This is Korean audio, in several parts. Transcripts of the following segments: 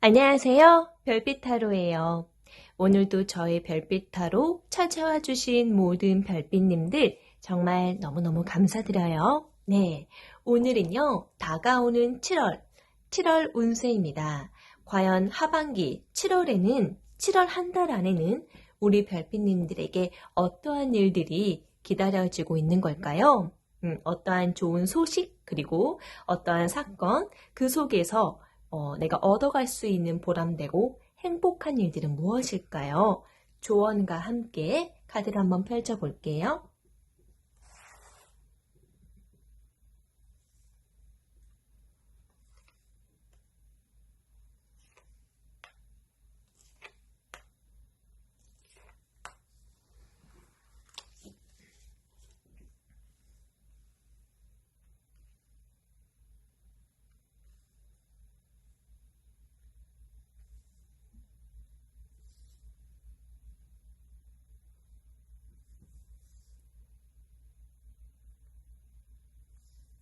안녕하세요. 별빛타로예요. 오늘도 저의 별빛타로 찾아와 주신 모든 별빛님들 정말 너무너무 감사드려요. 네, 오늘은요, 다가오는 7월 운세입니다. 과연 하반기 7월 한 달 안에는 우리 별빛님들에게 어떠한 일들이 기다려지고 있는 걸까요? 어떠한 좋은 소식, 그리고 어떠한 사건, 그 속에서 내가 얻어갈 수 있는 보람되고 행복한 일들은 무엇일까요? 조언과 함께 카드를 한번 펼쳐볼게요.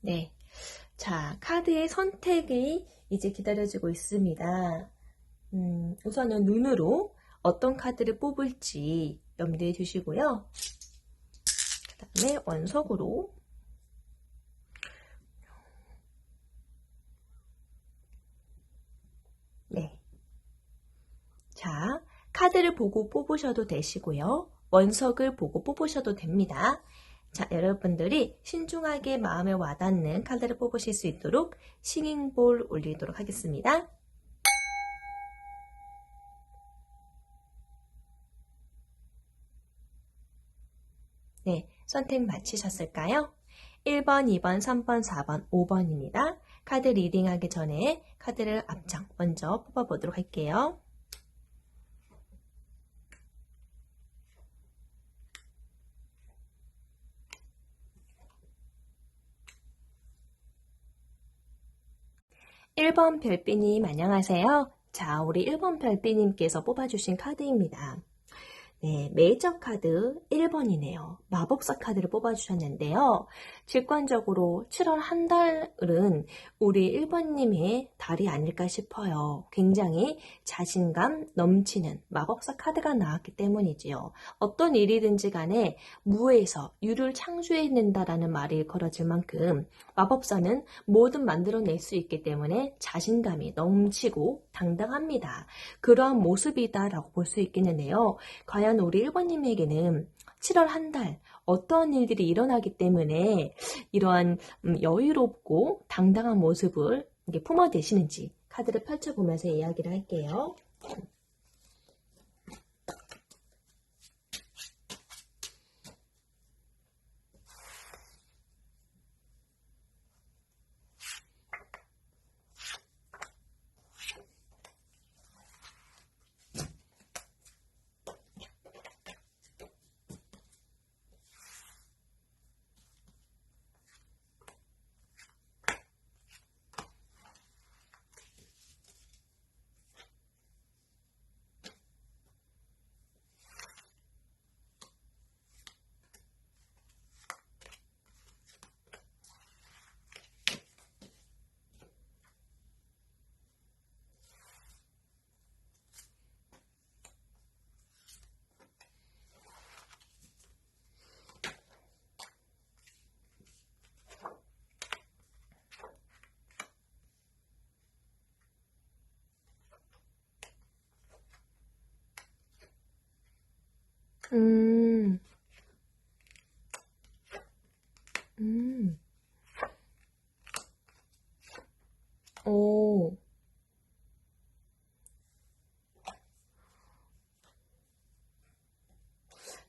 네. 자, 카드의 선택이 이제 기다려지고 있습니다. 우선은 눈으로 어떤 카드를 뽑을지 염두에 두시고요. 그 다음에 원석으로 네. 자, 카드를 보고 뽑으셔도 되시고요. 원석을 보고 뽑으셔도 됩니다. 자, 여러분들이 신중하게 마음에 와닿는 카드를 뽑으실 수 있도록 싱잉볼 올리도록 하겠습니다. 네, 선택 마치셨을까요? 1번, 2번, 3번, 4번, 5번입니다. 카드 리딩하기 전에 카드를 앞장 먼저 뽑아보도록 할게요. 일 번 별빛님 안녕하세요. 자, 우리 1번 별빛님께서 뽑아주신 카드입니다. 네, 메이저 카드 1번이네요. 마법사 카드를 뽑아주셨는데요. 직관적으로 7월 한 달은 우리 1번님의 달이 아닐까 싶어요. 굉장히 자신감 넘치는 마법사 카드가 나왔기 때문이지요. 어떤 일이든지 간에 무에서 유를 창조해낸다라는 말이 걸어질 만큼 마법사는 뭐든 만들어낼 수 있기 때문에 자신감이 넘치고 당당합니다. 그러한 모습이다라고 볼 수 있겠는데요. 과연 우리 1번님에게는 7월 한 달 어떠한 일들이 일어나기 때문에 이러한 여유롭고 당당한 모습을 품어내시는지 카드를 펼쳐보면서 이야기를 할게요. 음, 음, 오,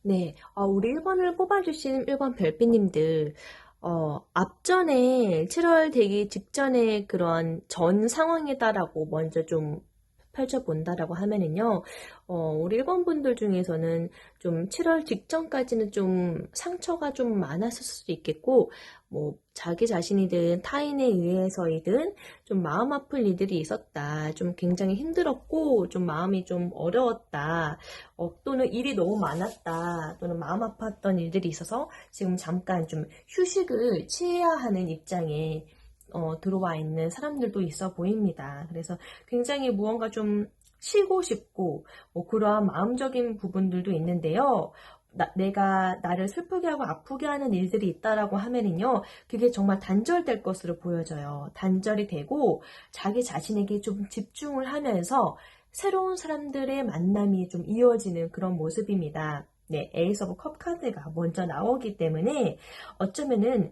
네. 우리 1번을 뽑아주신 1번 별빛님들, 앞전에 7월 되기 직전에 그런 전 상황이다라고 먼저 좀 펼쳐본다라고 하면은요, 우리 1번 분들 중에서는 좀 7월 직전까지는 좀 상처가 좀 많았을 수도 있겠고, 뭐, 자기 자신이든 타인에 의해서이든 좀 마음 아플 일들이 있었다. 좀 굉장히 힘들었고, 좀 마음이 좀 어려웠다. 또는 일이 너무 많았다. 또는 마음 아팠던 일들이 있어서 지금 잠깐 좀 휴식을 취해야 하는 입장에 들어와 있는 사람들도 있어 보입니다. 그래서 굉장히 무언가 좀 쉬고 싶고 그러한 마음적인 부분들도 있는데요. 내가 나를 슬프게 하고 아프게 하는 일들이 있다라고 하면은요, 그게 정말 단절될 것으로 보여져요. 단절이 되고 자기 자신에게 좀 집중을 하면서 새로운 사람들의 만남이 좀 이어지는 그런 모습입니다. 네, 에이스 오브 컵 카드가 먼저 나오기 때문에 어쩌면은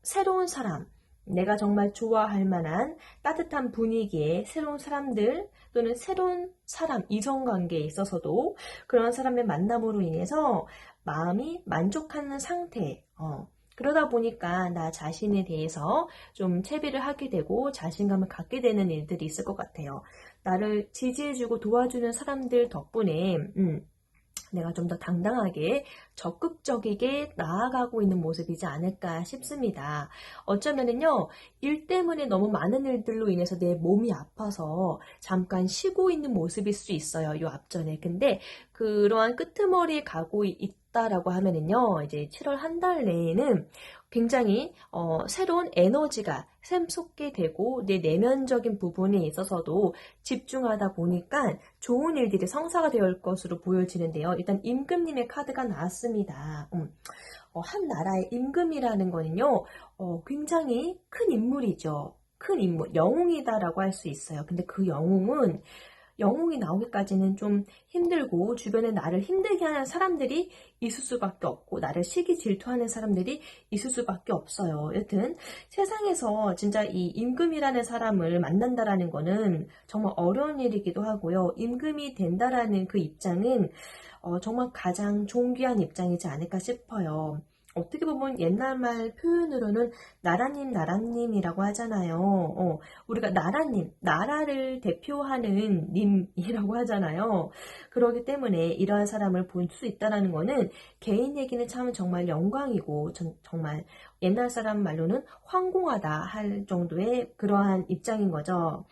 새로운 사람, 내가 정말 좋아할 만한 따뜻한 분위기의 새로운 사람들 또는 새로운 사람, 이성관계에 있어서도 그런 사람의 만남으로 인해서 마음이 만족하는 상태, 그러다 보니까 나 자신에 대해서 좀 채비를 하게 되고 자신감을 갖게 되는 일들이 있을 것 같아요. 나를 지지해주고 도와주는 사람들 덕분에 내가 좀 더 당당하게 적극적이게 나아가고 있는 모습이지 않을까 싶습니다. 어쩌면은요, 일 때문에 너무 많은 일들로 인해서 내 몸이 아파서 잠깐 쉬고 있는 모습일 수 있어요. 요 앞전에. 근데 그러한 끄트머리에 가고 있다라고 하면은요, 이제 7월 한 달 내에는 굉장히 새로운 에너지가 샘솟게 되고 내 내면적인 부분에 있어서도 집중하다 보니까 좋은 일들이 성사가 될 것으로 보여지는데요. 일단 임금님의 카드가 나왔습니다. 한 나라의 임금이라는 거는요, 굉장히 큰 인물이죠. 큰 인물, 영웅이다라고 할 수 있어요. 근데 그 영웅이 나오기까지는 좀 힘들고 주변에 나를 힘들게 하는 사람들이 있을 수밖에 없고 나를 시기 질투하는 사람들이 있을 수밖에 없어요. 여튼 세상에서 진짜 이 임금이라는 사람을 만난다라는 거는 정말 어려운 일이기도 하고요. 임금이 된다라는 그 입장은 정말 가장 존귀한 입장이지 않을까 싶어요. 어떻게 보면 옛날 말 표현으로는 나라님이라고 하잖아요. 우리가 나라님, 나라를 대표하는 님이라고 하잖아요. 그렇기 때문에 이러한 사람을 볼 수 있다는 거는 개인에게는 참 정말 영광이고 정말 옛날 사람 말로는 황공하다 할 정도의 그러한 입장인 거죠.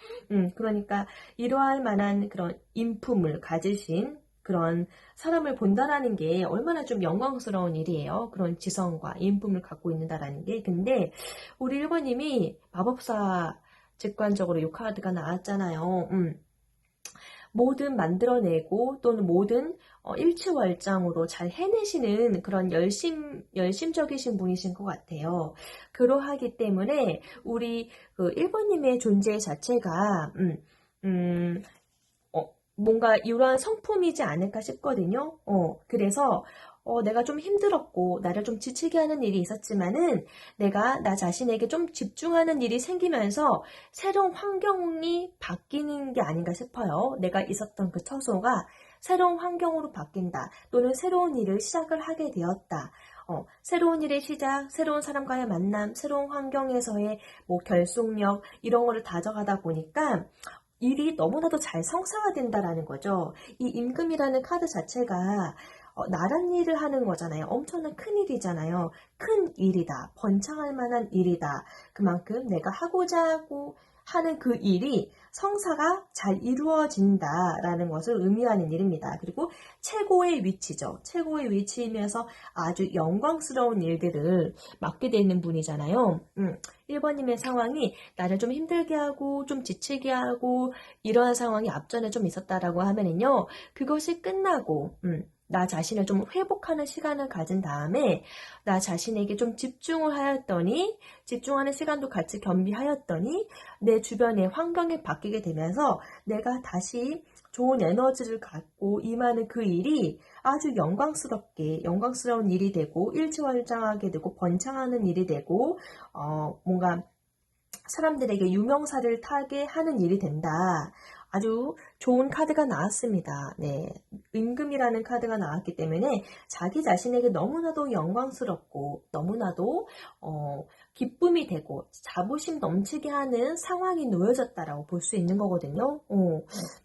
그러니까 이러할 만한 그런 인품을 가지신 그런 사람을 본다라는 게 얼마나 좀 영광스러운 일이에요. 그런 지성과 인품을 갖고 있는다라는 게. 근데 우리 1번님이 마법사 직관적으로 이 카드가 나왔잖아요. 뭐든 만들어내고 또는 뭐든 일취월장으로 잘 해내시는 그런 열심적이신 분이신 것 같아요. 그러하기 때문에 우리 그 1번님의 존재 자체가 뭔가 이러한 성품이지 않을까 싶거든요. 그래서 내가 좀 힘들었고 나를 좀 지치게 하는 일이 있었지만은 내가 나 자신에게 좀 집중하는 일이 생기면서 새로운 환경이 바뀌는 게 아닌가 싶어요. 내가 있었던 그 처소가 새로운 환경으로 바뀐다. 또는 새로운 일을 시작을 하게 되었다. 새로운 일의 시작, 새로운 사람과의 만남, 새로운 환경에서의 뭐 결속력 이런 거를 다져가다 보니까 일이 너무나도 잘 성사가 된다라는 거죠. 이 임금이라는 카드 자체가 나란 일을 하는 거잖아요. 엄청난 큰 일이잖아요. 큰 일이다. 번창할 만한 일이다. 그만큼 내가 하고자 하는 그 일이 성사가 잘 이루어진다라는 것을 의미하는 일입니다. 그리고 최고의 위치죠. 최고의 위치이면서 아주 영광스러운 일들을 맡게 되는 분이잖아요. 1번님의 상황이 나를 좀 힘들게 하고 좀 지치게 하고 이러한 상황이 앞전에 좀 있었다라고 하면은요. 그것이 끝나고 나 자신을 좀 회복하는 시간을 가진 다음에 나 자신에게 좀 집중을 하였더니 집중하는 시간도 같이 겸비하였더니 내 주변의 환경이 바뀌게 되면서 내가 다시 좋은 에너지를 갖고 임하는 그 일이 아주 영광스러운 일이 되고 일취월장하게 되고 번창하는 일이 되고 뭔가 사람들에게 유명사를 타게 하는 일이 된다. 아주 좋은 카드가 나왔습니다. 네, 임금이라는 카드가 나왔기 때문에 자기 자신에게 너무나도 영광스럽고 너무나도 기쁨이 되고 자부심 넘치게 하는 상황이 놓여졌다라고 볼 수 있는 거거든요.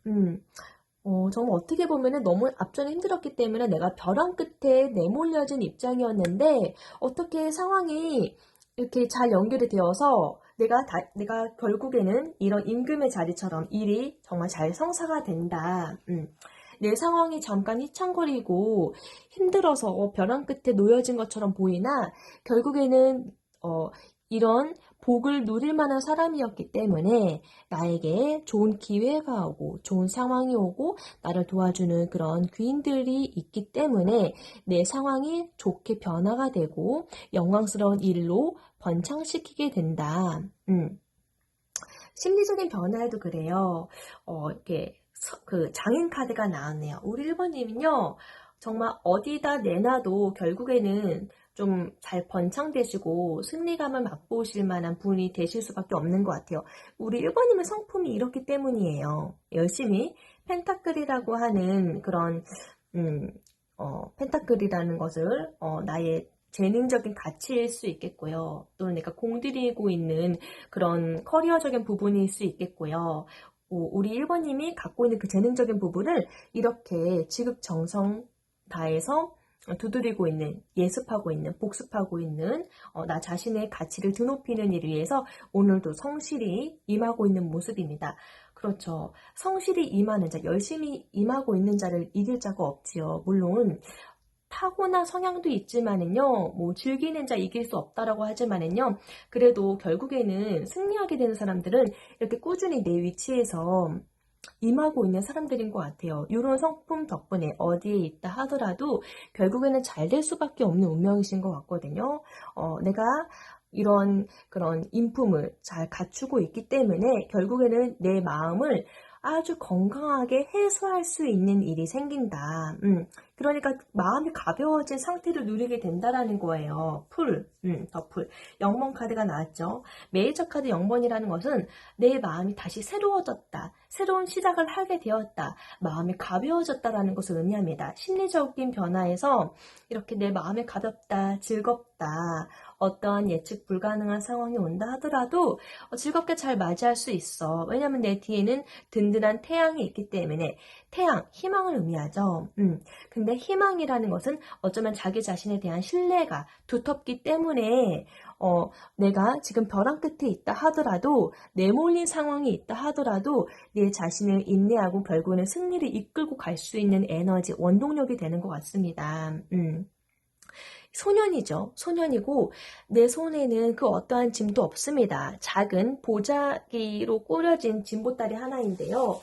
정말 어떻게 보면은 너무 앞전에 힘들었기 때문에 내가 벼랑 끝에 내몰려진 입장이었는데 어떻게 상황이 이렇게 잘 연결이 되어서 내가 결국에는 이런 임금의 자리처럼 일이 정말 잘 성사가 된다. 내 상황이 잠깐 휘청거리고 힘들어서 벼랑 끝에 놓여진 것처럼 보이나 결국에는 이런 복을 누릴 만한 사람이었기 때문에 나에게 좋은 기회가 오고 좋은 상황이 오고 나를 도와주는 그런 귀인들이 있기 때문에 내 상황이 좋게 변화가 되고 영광스러운 일로 번창시키게 된다. 심리적인 변화에도 그래요. 이렇게 그 장인 카드가 나왔네요. 우리 1번님은요. 정말 어디다 내놔도 결국에는 좀 잘 번창되시고 승리감을 맛보실 만한 분이 되실 수밖에 없는 것 같아요. 우리 1번님의 성품이 이렇기 때문이에요. 열심히 펜타클이라고 하는 그런 펜타클이라는 것을 나의 재능적인 가치일 수 있겠고요. 또는 내가 공들이고 있는 그런 커리어적인 부분일 수 있겠고요. 우리 1번님이 갖고 있는 그 재능적인 부분을 이렇게 지극정성 다해서 두드리고 있는, 예습하고 있는, 복습하고 있는 나 자신의 가치를 드높이는 일을 위해서 오늘도 성실히 임하고 있는 모습입니다. 그렇죠. 성실히 임하는 자, 열심히 임하고 있는 자를 이길 자가 없지요. 물론 타고난 성향도 있지만은요, 뭐 즐기는 자 이길 수 없다라고 하지만은요, 그래도 결국에는 승리하게 되는 사람들은 이렇게 꾸준히 내 위치에서 임하고 있는 사람들인 것 같아요. 이런 성품 덕분에 어디에 있다 하더라도 결국에는 잘 될 수밖에 없는 운명이신 것 같거든요. 내가 이런 그런 인품을 잘 갖추고 있기 때문에 결국에는 내 마음을 아주 건강하게 해소할 수 있는 일이 생긴다. 그러니까 마음이 가벼워진 상태를 누리게 된다라는 거예요. 더 풀. 영번 카드가 나왔죠. 메이저 카드 0번이라는 것은 내 마음이 다시 새로워졌다. 새로운 시작을 하게 되었다. 마음이 가벼워졌다라는 것을 의미합니다. 심리적인 변화에서 이렇게 내 마음이 가볍다, 즐겁다. 어떠한 예측 불가능한 상황이 온다 하더라도 즐겁게 잘 맞이할 수 있어. 왜냐하면 내 뒤에는 든든한 태양이 있기 때문에 태양, 희망을 의미하죠. 근데 희망이라는 것은 어쩌면 자기 자신에 대한 신뢰가 두텁기 때문에 내가 지금 벼랑 끝에 있다 하더라도 내몰린 상황이 있다 하더라도 내 자신을 인내하고 결국에는 승리를 이끌고 갈 수 있는 에너지, 원동력이 되는 것 같습니다. 소년이죠. 소년이고 내 손에는 그 어떠한 짐도 없습니다. 작은 보자기로 꾸려진 짐보따리 하나인데요.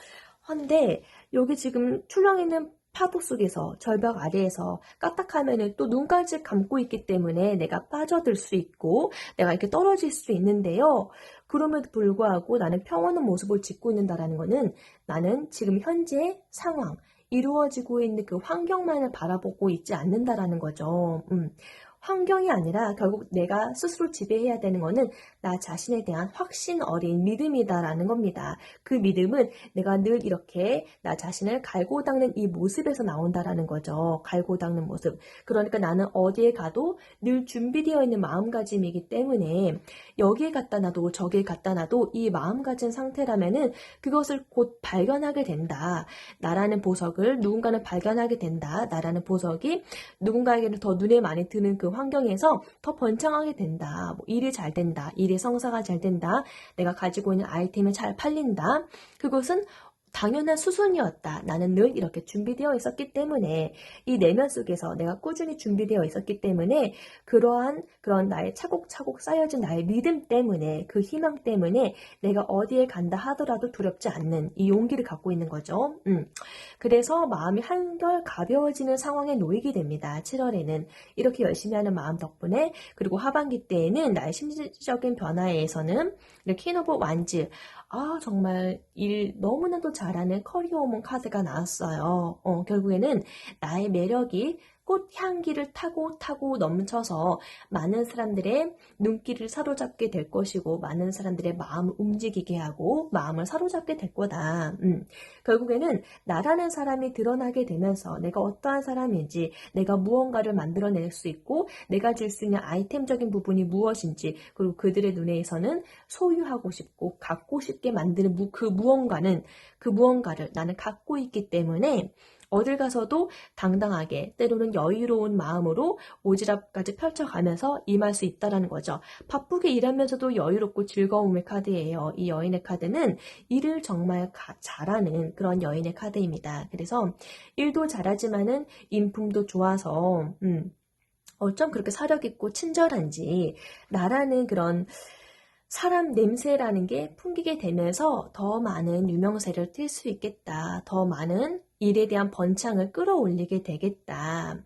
헌데 여기 지금 출렁이는 파도 속에서 절벽 아래에서 까딱하면은 또 눈까지 감고 있기 때문에 내가 빠져들 수 있고 내가 이렇게 떨어질 수 있는데요. 그럼에도 불구하고 나는 평온한 모습을 짓고 있는다라는 거는 나는 지금 현재 상황 이루어지고 있는 그 환경만을 바라보고 있지 않는다라는 거죠. 환경이 아니라 결국 내가 스스로 지배해야 되는 거는 나 자신에 대한 확신 어린 믿음이다라는 겁니다. 그 믿음은 내가 늘 이렇게 나 자신을 갈고 닦는 이 모습에서 나온다라는 거죠. 갈고 닦는 모습. 그러니까 나는 어디에 가도 늘 준비되어 있는 마음가짐이기 때문에 여기에 갖다 놔도 저기에 갖다 놔도 이 마음가짐 상태라면은 그것을 곧 발견하게 된다. 나라는 보석을 누군가는 발견하게 된다. 나라는 보석이 누군가에게는 더 눈에 많이 드는 그 환경에서 더 번창하게 된다. 뭐 일이 잘 된다. 일의 성사가 잘 된다. 내가 가지고 있는 아이템이 잘 팔린다. 그것은 당연한 수순이었다. 나는 늘 이렇게 준비되어 있었기 때문에 이 내면 속에서 내가 꾸준히 준비되어 있었기 때문에 그런 나의 차곡차곡 쌓여진 나의 믿음 때문에 그 희망 때문에 내가 어디에 간다 하더라도 두렵지 않는 이 용기를 갖고 있는 거죠. 그래서 마음이 한결 가벼워지는 상황에 놓이게 됩니다. 7월에는 이렇게 열심히 하는 마음 덕분에 그리고 하반기 때에는 나의 심리적인 변화에서는 이렇게 퀸 오브 완즈 정말 일 너무나도 잘하는 커리어우먼 카드가 나왔어요. 결국에는 나의 매력이 꽃향기를 타고 넘쳐서 많은 사람들의 눈길을 사로잡게 될 것이고 많은 사람들의 마음을 움직이게 하고 마음을 사로잡게 될 거다. 결국에는 나라는 사람이 드러나게 되면서 내가 어떠한 사람인지 내가 무언가를 만들어낼 수 있고 내가 줄 수 있는 아이템적인 부분이 무엇인지 그리고 그들의 눈에서는 소유하고 싶고 갖고 싶게 만드는 그 무언가를 나는 갖고 있기 때문에 어딜 가서도 당당하게 때로는 여유로운 마음으로 오지랖까지 펼쳐가면서 임할 수 있다는 거죠. 바쁘게 일하면서도 여유롭고 즐거움의 카드예요. 이 여인의 카드는 일을 정말 잘하는 그런 여인의 카드입니다. 그래서 일도 잘하지만은 인품도 좋아서 어쩜 그렇게 사력 있고 친절한지 나라는 그런 사람 냄새라는 게 풍기게 되면서 더 많은 유명세를 띌 수 있겠다. 더 많은 일에 대한 번창을 끌어올리게 되겠다.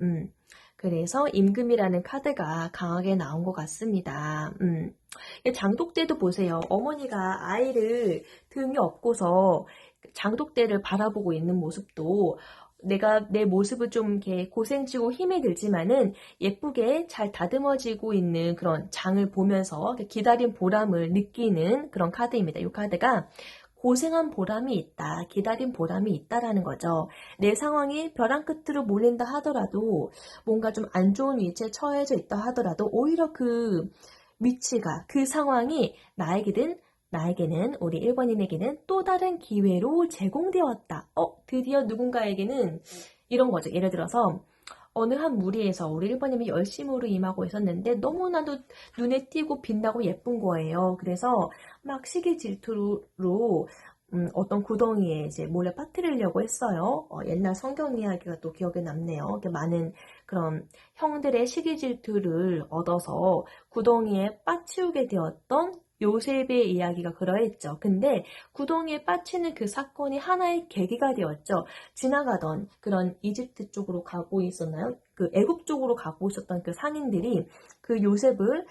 그래서 임금이라는 카드가 강하게 나온 것 같습니다. 장독대도 보세요. 어머니가 아이를 등에 업고서 장독대를 바라보고 있는 모습도 내가 내 모습을 좀 이렇게 고생지고 힘이 들지만은 예쁘게 잘 다듬어지고 있는 그런 장을 보면서 기다린 보람을 느끼는 그런 카드입니다. 이 카드가 고생한 보람이 있다, 기다린 보람이 있다라는 거죠. 내 상황이 벼랑 끝으로 몰린다 하더라도 뭔가 좀 안 좋은 위치에 처해져 있다 하더라도 오히려 그 위치가, 그 상황이 나에게는 우리 1번님에게는 또 다른 기회로 제공되었다. 드디어 누군가에게는 이런 거죠. 예를 들어서 어느 한 무리에서 우리 1번님이 열심으로 임하고 있었는데 너무나도 눈에 띄고 빛나고 예쁜 거예요. 그래서 막 시기 질투로 어떤 구덩이에 이제 몰래 빠뜨리려고 했어요. 옛날 성경 이야기가 또 기억에 남네요. 많은 그런 형들의 시기 질투를 얻어서 구덩이에 빠치우게 되었던 요셉의 이야기가 그러했죠. 근데 구덩이에 빠치는 그 사건이 하나의 계기가 되었죠. 지나가던 그런 이집트 쪽으로 가고 있었나요? 그 애굽 쪽으로 가고 있었던 그 상인들이 그 요셉을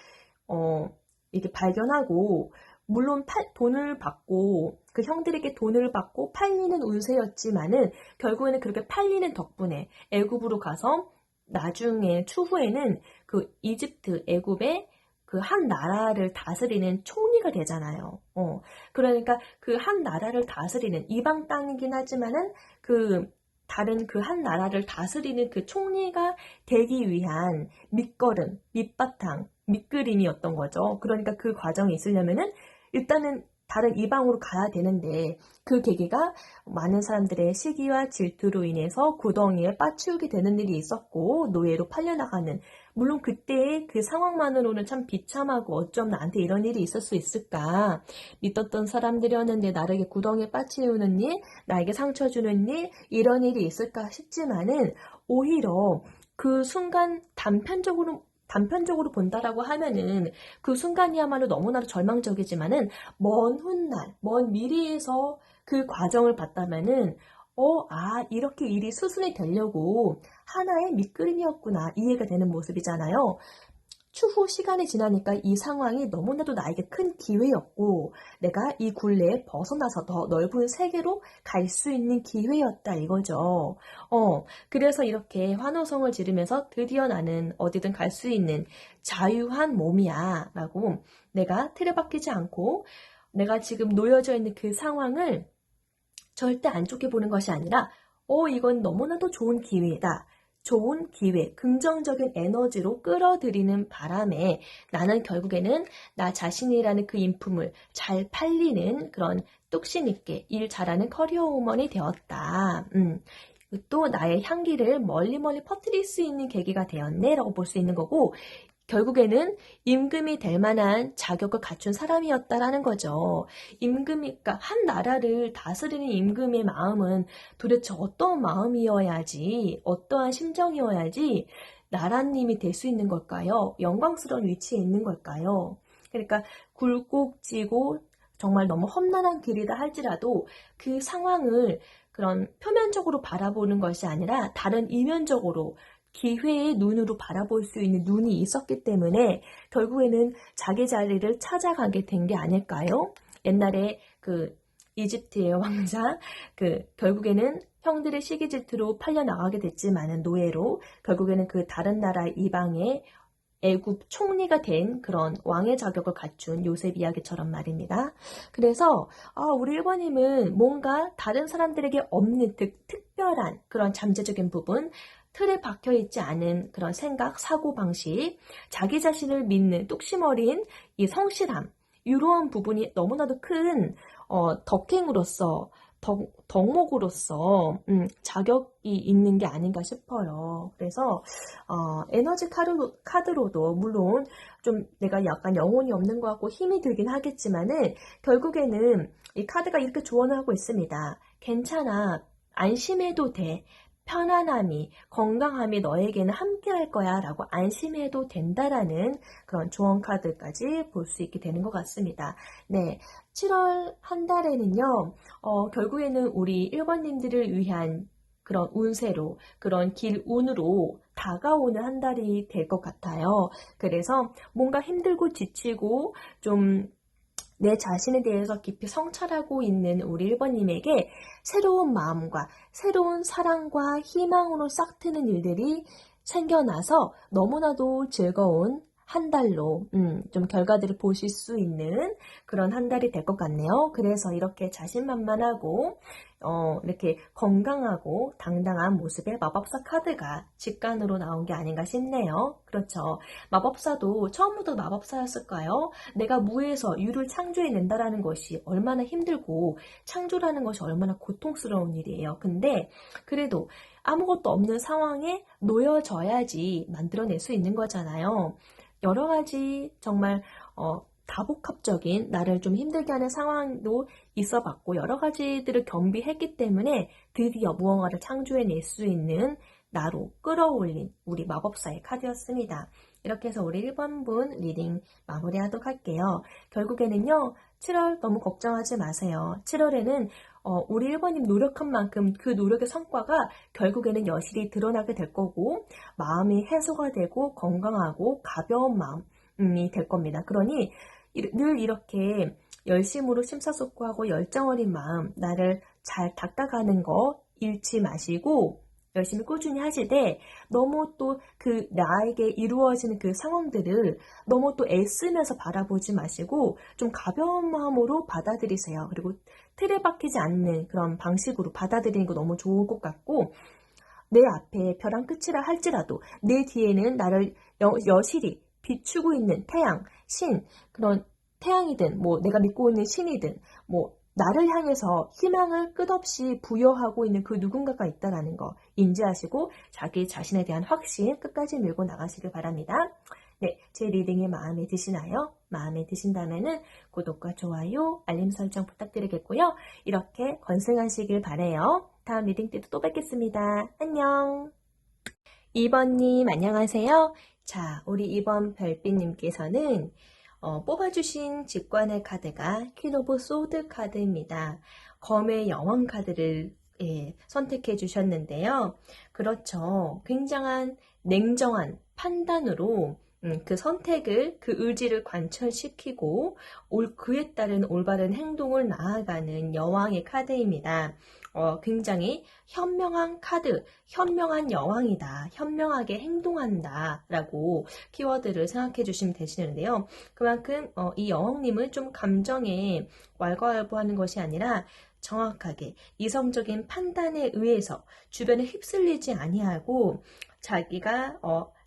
이렇게 발견하고 물론 돈을 받고 그 형들에게 돈을 받고 팔리는 운세였지만은 결국에는 그렇게 팔리는 덕분에 애굽으로 가서 나중에 추후에는 그 이집트 애굽의 그 한 나라를 다스리는 총리가 되잖아요. 그러니까 그 한 나라를 다스리는 이방 땅이긴 하지만은 그 다른 그 한 나라를 다스리는 그 총리가 되기 위한 밑거름, 밑바탕, 밑그림이었던 거죠. 그러니까 그 과정이 있으려면은 일단은 다른 이방으로 가야 되는데 그 계기가 많은 사람들의 시기와 질투로 인해서 구덩이에 빠치우게 되는 일이 있었고 노예로 팔려나가는, 물론 그때의 그 상황만으로는 참 비참하고 어쩜 나한테 이런 일이 있을 수 있을까, 믿었던 사람들이었는데 나에게 구덩이에 빠치우는 일, 나에게 상처 주는 일, 이런 일이 있을까 싶지만은 오히려 그 순간 단편적으로 본다라고 하면은 그 순간이야말로 너무나도 절망적이지만은 먼 훗날, 먼 미래에서 그 과정을 봤다면은 이렇게 일이 수순이 되려고 하나의 밑그림이었구나, 이해가 되는 모습이잖아요. 추후 시간이 지나니까 이 상황이 너무나도 나에게 큰 기회였고 내가 이 굴레에 벗어나서 더 넓은 세계로 갈 수 있는 기회였다 이거죠. 그래서 이렇게 환호성을 지르면서 드디어 나는 어디든 갈 수 있는 자유한 몸이야 라고, 내가 틀에 박히지 않고 내가 지금 놓여져 있는 그 상황을 절대 안 좋게 보는 것이 아니라 이건 너무나도 좋은 기회다. 좋은 기회, 긍정적인 에너지로 끌어들이는 바람에 나는 결국에는 나 자신이라는 그 인품을 잘 팔리는 그런 뚝심 있게 일 잘하는 커리어 우먼이 되었다. 또 나의 향기를 멀리 퍼뜨릴 수 있는 계기가 되었네 라고 볼 수 있는 거고, 결국에는 임금이 될 만한 자격을 갖춘 사람이었다라는 거죠. 그러니까 한 나라를 다스리는 임금의 마음은 도대체 어떤 마음이어야지, 어떠한 심정이어야지 나라님이 될 수 있는 걸까요? 영광스러운 위치에 있는 걸까요? 그러니까 굴곡지고 정말 너무 험난한 길이다 할지라도 그 상황을 그런 표면적으로 바라보는 것이 아니라 다른 이면적으로 기회의 눈으로 바라볼 수 있는 눈이 있었기 때문에 결국에는 자기 자리를 찾아가게 된 게 아닐까요? 옛날에 그 이집트의 왕자, 결국에는 형들의 시기 질투로 팔려나가게 됐지만은 노예로 결국에는 그 다른 나라 이방의 애굽 총리가 된 그런 왕의 자격을 갖춘 요셉 이야기처럼 말입니다. 그래서 우리 1번님은 뭔가 다른 사람들에게 없는 특별한 그런 잠재적인 부분, 틀에 박혀있지 않은 그런 생각, 사고방식, 자기 자신을 믿는 뚝심 어린 이 성실함, 이러한 부분이 너무나도 큰 덕행으로서, 덕목으로서 자격이 있는 게 아닌가 싶어요. 그래서 에너지 카드로도 물론 좀 내가 약간 영혼이 없는 것 같고 힘이 들긴 하겠지만은 결국에는 이 카드가 이렇게 조언을 하고 있습니다. 괜찮아. 안심해도 돼. 편안함이, 건강함이 너에게는 함께 할 거야 라고 안심해도 된다라는 그런 조언 카드까지 볼 수 있게 되는 것 같습니다. 네. 7월 한 달에는요, 결국에는 우리 1번님들을 위한 그런 운세로, 그런 길운으로 다가오는 한 달이 될 것 같아요. 그래서 뭔가 힘들고 지치고 좀 내 자신에 대해서 깊이 성찰하고 있는 우리 1번님에게 새로운 마음과 새로운 사랑과 희망으로 싹트는 일들이 생겨나서 너무나도 즐거운 한 달로 좀 결과들을 보실 수 있는 그런 한 달이 될 것 같네요. 그래서 이렇게 자신만만하고 이렇게 건강하고 당당한 모습의 마법사 카드가 직관으로 나온 게 아닌가 싶네요. 그렇죠. 마법사도 처음부터 마법사였을까요? 내가 무에서 유를 창조해낸다라는 것이 얼마나 힘들고 창조라는 것이 얼마나 고통스러운 일이에요. 근데 그래도 아무것도 없는 상황에 놓여져야지 만들어낼 수 있는 거잖아요. 여러 가지 정말 다복합적인 나를 좀 힘들게 하는 상황도 있어 봤고 여러 가지들을 겸비했기 때문에 드디어 무언가를 창조해낼 수 있는 나로 끌어올린 우리 마법사의 카드였습니다. 이렇게 해서 우리 1번분 리딩 마무리하도록 할게요. 결국에는요. 7월 너무 걱정하지 마세요. 7월에는 우리 1번님 노력한 만큼 그 노력의 성과가 결국에는 여실히 드러나게 될 거고 마음이 해소가 되고 건강하고 가벼운 마음이 될 겁니다. 그러니 늘 이렇게 열심으로 심사숙고하고 열정 어린 마음 나를 잘 닦아가는 거 잃지 마시고 열심히 꾸준히 하시되 너무 또 그 나에게 이루어지는 그 상황들을 너무 또 애쓰면서 바라보지 마시고 좀 가벼운 마음으로 받아들이세요. 그리고 틀에 박히지 않는 그런 방식으로 받아들이는 거 너무 좋을 것 같고 내 앞에 벼랑 끝이라 할지라도 내 뒤에는 나를 여실히 비추고 있는 태양, 신, 그런 태양이든 뭐 내가 믿고 있는 신이든 뭐 나를 향해서 희망을 끝없이 부여하고 있는 그 누군가가 있다는 거 인지하시고 자기 자신에 대한 확신 끝까지 밀고 나가시길 바랍니다. 네, 제 리딩이 마음에 드시나요? 마음에 드신다면은 구독과 좋아요, 알림 설정 부탁드리겠고요. 이렇게 건승하시길 바래요. 다음 리딩 때도 또 뵙겠습니다. 안녕. 2번님 안녕하세요. 자, 우리 2번 별빛님께서는 뽑아주신 직관의 카드가 퀸 오브 소드 카드입니다. 검의 여왕 카드를 선택해 주셨는데요. 그렇죠. 굉장한 냉정한 판단으로 그 선택을, 그 의지를 관철시키고 그에 따른 올바른 행동을 나아가는 여왕의 카드입니다. 굉장히 현명한 카드, 현명한 여왕이다, 현명하게 행동한다 라고 키워드를 생각해 주시면 되시는데요. 그만큼 이 여왕님은 좀 감정에 왈가왈부하는 것이 아니라 정확하게 이성적인 판단에 의해서 주변에 휩쓸리지 아니하고 자기가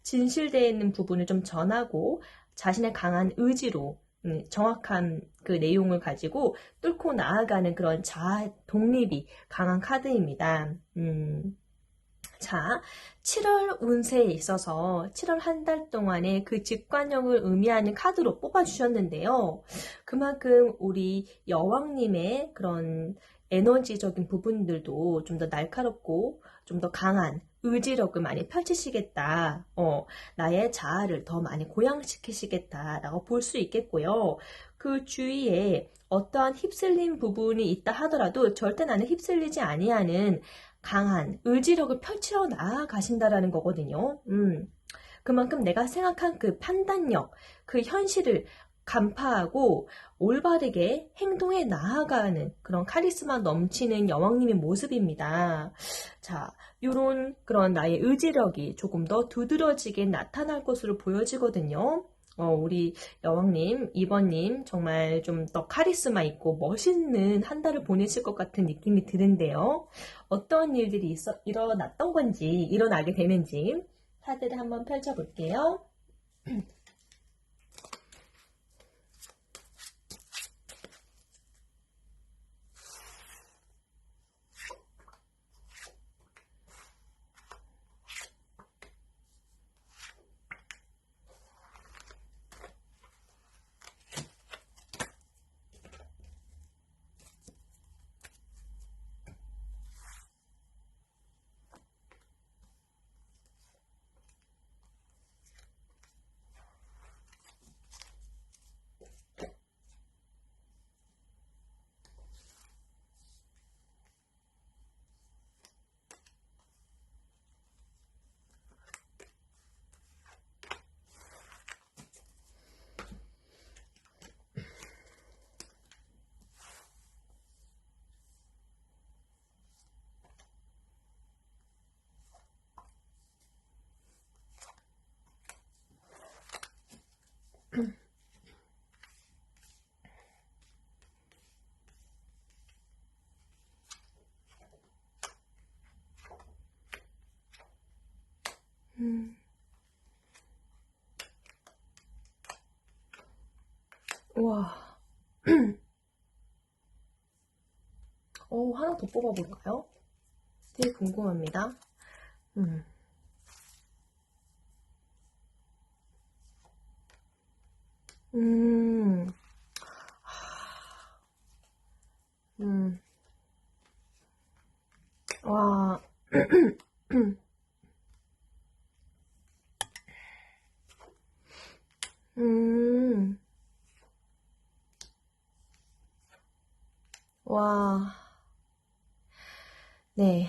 진실되어 있는 부분을 좀 전하고 자신의 강한 의지로 정확한 그 내용을 가지고 뚫고 나아가는 그런 자아 독립이 강한 카드입니다. 자, 7월 운세에 있어서 7월 한 달 동안의 그 직관형을 의미하는 카드로 뽑아주셨는데요. 그만큼 우리 여왕님의 그런 에너지적인 부분들도 좀 더 날카롭고 좀 더 강한 의지력을 많이 펼치시겠다. 나의 자아를 더 많이 고양시키시겠다라고 볼 수 있겠고요. 그 주위에 어떠한 휩쓸린 부분이 있다 하더라도 절대 나는 휩쓸리지 아니하는 강한 의지력을 펼쳐 나아가신다라는 거거든요. 그만큼 내가 생각한 그 판단력, 그 현실을 간파하고 올바르게 행동해 나아가는 그런 카리스마 넘치는 여왕님의 모습입니다. 자, 요런 그런 나의 의지력이 조금 더 두드러지게 나타날 것으로 보여지거든요. 우리 여왕님, 2번님 정말 좀 더 카리스마 있고 멋있는 한 달을 보내실 것 같은 느낌이 드는데요. 어떤 일들이 일어났던 건지, 일어나게 되는지 카드를 한번 펼쳐볼게요. 와. 하나 더 뽑아볼까요? 되게 궁금합니다. 음. 음. 음. 와. 음. 와. 네.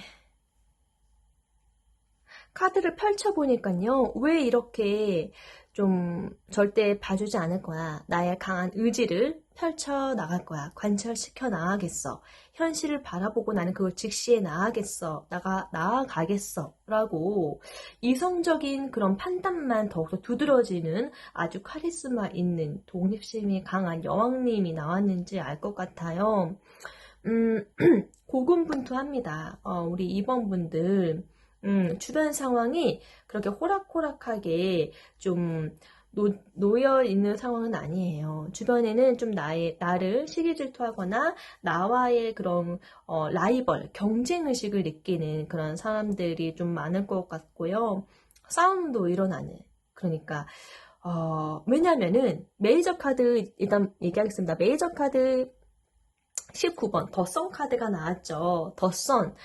카드를 펼쳐보니깐요. 왜 이렇게 좀 절대 봐주지 않을 거야. 나의 강한 의지를 펼쳐 나갈 거야. 관철시켜 나가겠어. 현실을 바라보고 나는 그걸 직시해 나가겠어. 나아가겠어. 라고 이성적인 그런 판단만 더욱더 두드러지는 아주 카리스마 있는 독립심이 강한 여왕님이 나왔는지 알 것 같아요. 음, 고군분투합니다. 우리 2번 분들. 주변 상황이 그렇게 호락호락하게 좀 놓여 있는 상황은 아니에요. 주변에는 좀 나를 시기 질투하거나 나와의 그런 라이벌, 경쟁의식을 느끼는 그런 사람들이 좀 많을 것 같고요. 싸움도 일어나는. 그러니까, 왜냐면은 메이저 카드, 일단 얘기하겠습니다. 메이저 카드 19번 더선 카드가 나왔죠. 더선.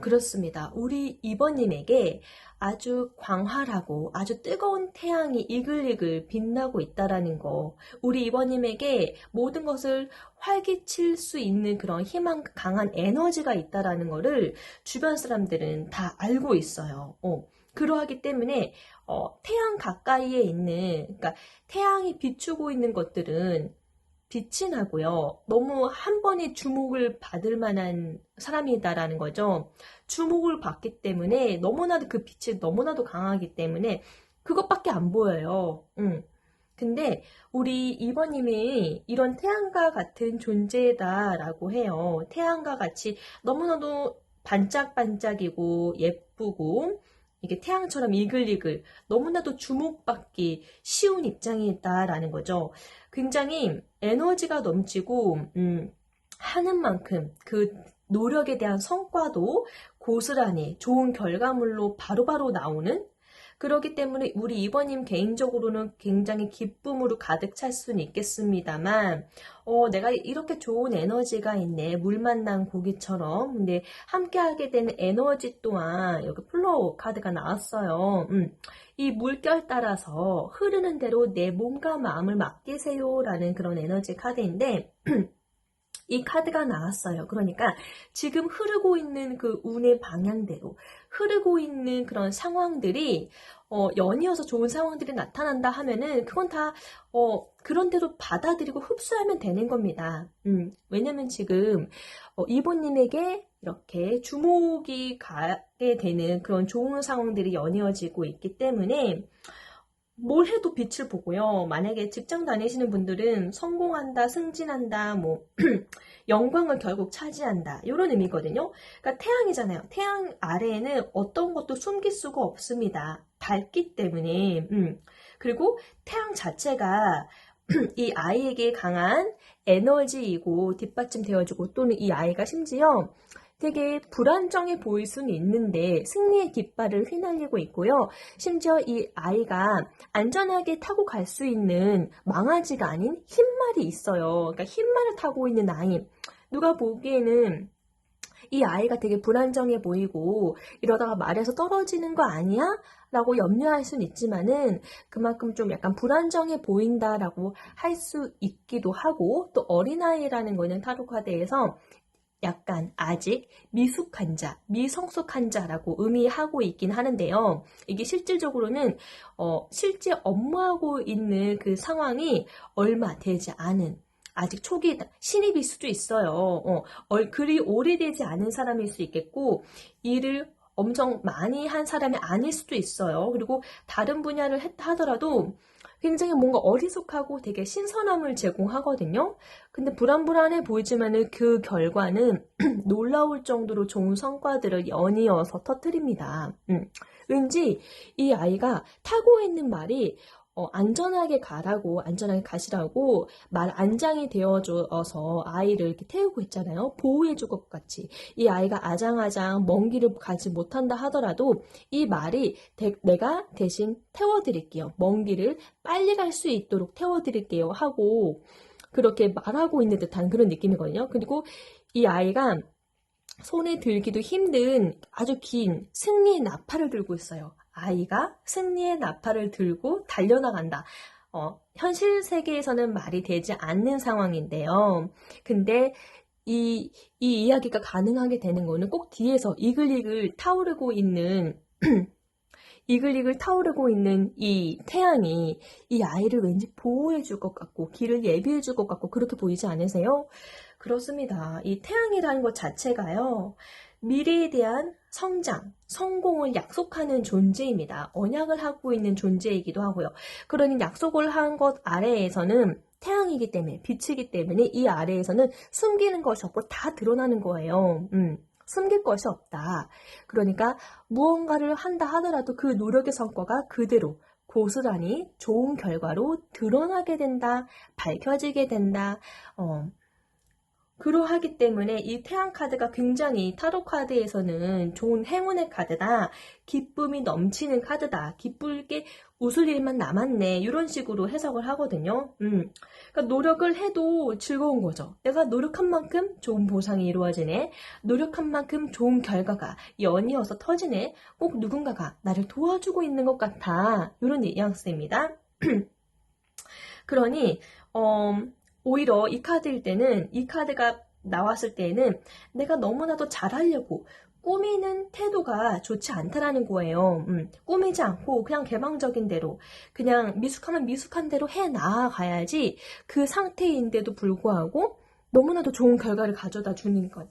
그렇습니다. 우리 2번님에게 아주 광활하고 아주 뜨거운 태양이 이글이글 빛나고 있다라는 거. 우리 2번님에게 모든 것을 활기칠 수 있는 그런 희망 강한 에너지가 있다라는 거를 주변 사람들은 다 알고 있어요. 그러하기 때문에 태양 가까이에 있는, 그러니까 태양이 비추고 있는 것들은 빛이 나고요. 너무 한 번에 주목을 받을 만한 사람이다라는 거죠. 주목을 받기 때문에 너무나도 그 빛이 너무나도 강하기 때문에 그것밖에 안 보여요. 근데 우리 2번님이 이런 태양과 같은 존재다라고 해요. 태양과 같이 너무나도 반짝반짝이고 예쁘고 이게 태양처럼 이글이글 너무나도 주목받기 쉬운 입장이 있다라는 거죠. 굉장히 에너지가 넘치고 하는 만큼 그 노력에 대한 성과도 고스란히 좋은 결과물로 바로바로 나오는, 그렇기 때문에 우리 2번님 개인적으로는 굉장히 기쁨으로 가득 찰 수는 있겠습니다만, 내가 이렇게 좋은 에너지가 있네. 물 만난 고기처럼. 근데 함께하게 되는 에너지 또한 여기 플로우 카드가 나왔어요. 이 물결 따라서 흐르는 대로 내 몸과 마음을 맡기세요 라는 그런 에너지 카드인데 이 카드가 나왔어요. 그러니까 지금 흐르고 있는 그 운의 방향대로 흐르고 있는 그런 상황들이 연이어서 좋은 상황들이 나타난다 하면은 그건 다 그런 대로 받아들이고 흡수하면 되는 겁니다. 왜냐면 지금 이보님에게 이렇게 주목이 가게 되는 그런 좋은 상황들이 연이어지고 있기 때문에 뭘 해도 빛을 보고요. 만약에 직장 다니시는 분들은 성공한다, 승진한다, 뭐 영광을 결국 차지한다 이런 의미거든요. 그러니까 태양이잖아요. 태양 아래에는 어떤 것도 숨길 수가 없습니다. 밝기 때문에. 그리고 태양 자체가 이 아이에게 강한 에너지이고 뒷받침되어주고, 또는 이 아이가 심지어 되게 불안정해 보일 수는 있는데 승리의 깃발을 휘날리고 있고요. 심지어 이 아이가 안전하게 타고 갈 수 있는 망아지가 아닌 흰말이 있어요. 그러니까 흰말을 타고 있는 아이. 누가 보기에는 이 아이가 되게 불안정해 보이고 이러다가 말에서 떨어지는 거 아니야? 라고 염려할 수는 있지만은 그만큼 좀 약간 불안정해 보인다라고 할 수 있기도 하고, 또 어린아이라는 거는 타로 카드에서 약간 아직 미숙한 자, 미성숙한 자라고 의미하고 있긴 하는데요. 이게 실질적으로는 실제 업무하고 있는 그 상황이 얼마 되지 않은, 아직 초기 신입일 수도 있어요. 그리 오래되지 않은 사람일 수 있겠고, 일을 엄청 많이 한 사람이 아닐 수도 있어요. 그리고 다른 분야를 하더라도 굉장히 뭔가 어리숙하고 되게 신선함을 제공하거든요. 근데 불안불안해 보이지만은 그 결과는 놀라울 정도로 좋은 성과들을 연이어서 터뜨립니다. 왠지 이 아이가 타고 있는 말이 안전하게 가라고, 안전하게 가시라고 말 안장이 되어줘서 아이를 이렇게 태우고 있잖아요. 보호해줄 것 같이. 이 아이가 아장아장 먼 길을 가지 못한다 하더라도 이 말이 내가 대신 태워드릴게요. 먼 길을 빨리 갈 수 있도록 태워드릴게요 하고 그렇게 말하고 있는 듯한 그런 느낌이거든요. 그리고 이 아이가 손에 들기도 힘든 아주 긴 승리의 나팔을 들고 있어요. 아이가 승리의 나팔을 들고 달려나간다. 현실 세계에서는 말이 되지 않는 상황인데요. 근데 이 이야기가 가능하게 되는 거는 꼭 뒤에서 이글이글 타오르고 있는 이글이글 타오르고 있는 이 태양이 이 아이를 왠지 보호해 줄 것 같고 길을 예비해 줄 것 같고 그렇게 보이지 않으세요? 그렇습니다. 이 태양이라는 것 자체가요. 미래에 대한 성장, 성공을 약속하는 존재입니다. 언약을 하고 있는 존재이기도 하고요. 그러니 약속을 한 것 아래에서는 태양이기 때문에, 빛이기 때문에 이 아래에서는 숨기는 것이 없고 다 드러나는 거예요. 숨길 것이 없다. 그러니까 무언가를 한다 하더라도 그 노력의 성과가 그대로 고스란히 좋은 결과로 드러나게 된다, 밝혀지게 된다. 그러하기 때문에 이 태양 카드가 굉장히 타로 카드에서는 좋은 행운의 카드다. 기쁨이 넘치는 카드다. 기쁠 게 웃을 일만 남았네. 이런 식으로 해석을 하거든요. 그러니까 노력을 해도 즐거운 거죠. 내가 노력한 만큼 좋은 보상이 이루어지네. 노력한 만큼 좋은 결과가 연이어서 터지네. 꼭 누군가가 나를 도와주고 있는 것 같아. 이런 뉘앙스입니다. 그러니 오히려 이 카드일 때는 이 카드가 나왔을 때에는 내가 너무나도 잘하려고 꾸미는 태도가 좋지 않다라는 거예요. 꾸미지 않고 그냥 개방적인 대로 그냥 미숙하면 미숙한 대로 해 나아가야지 그 상태인데도 불구하고 너무나도 좋은 결과를 가져다 주니까요.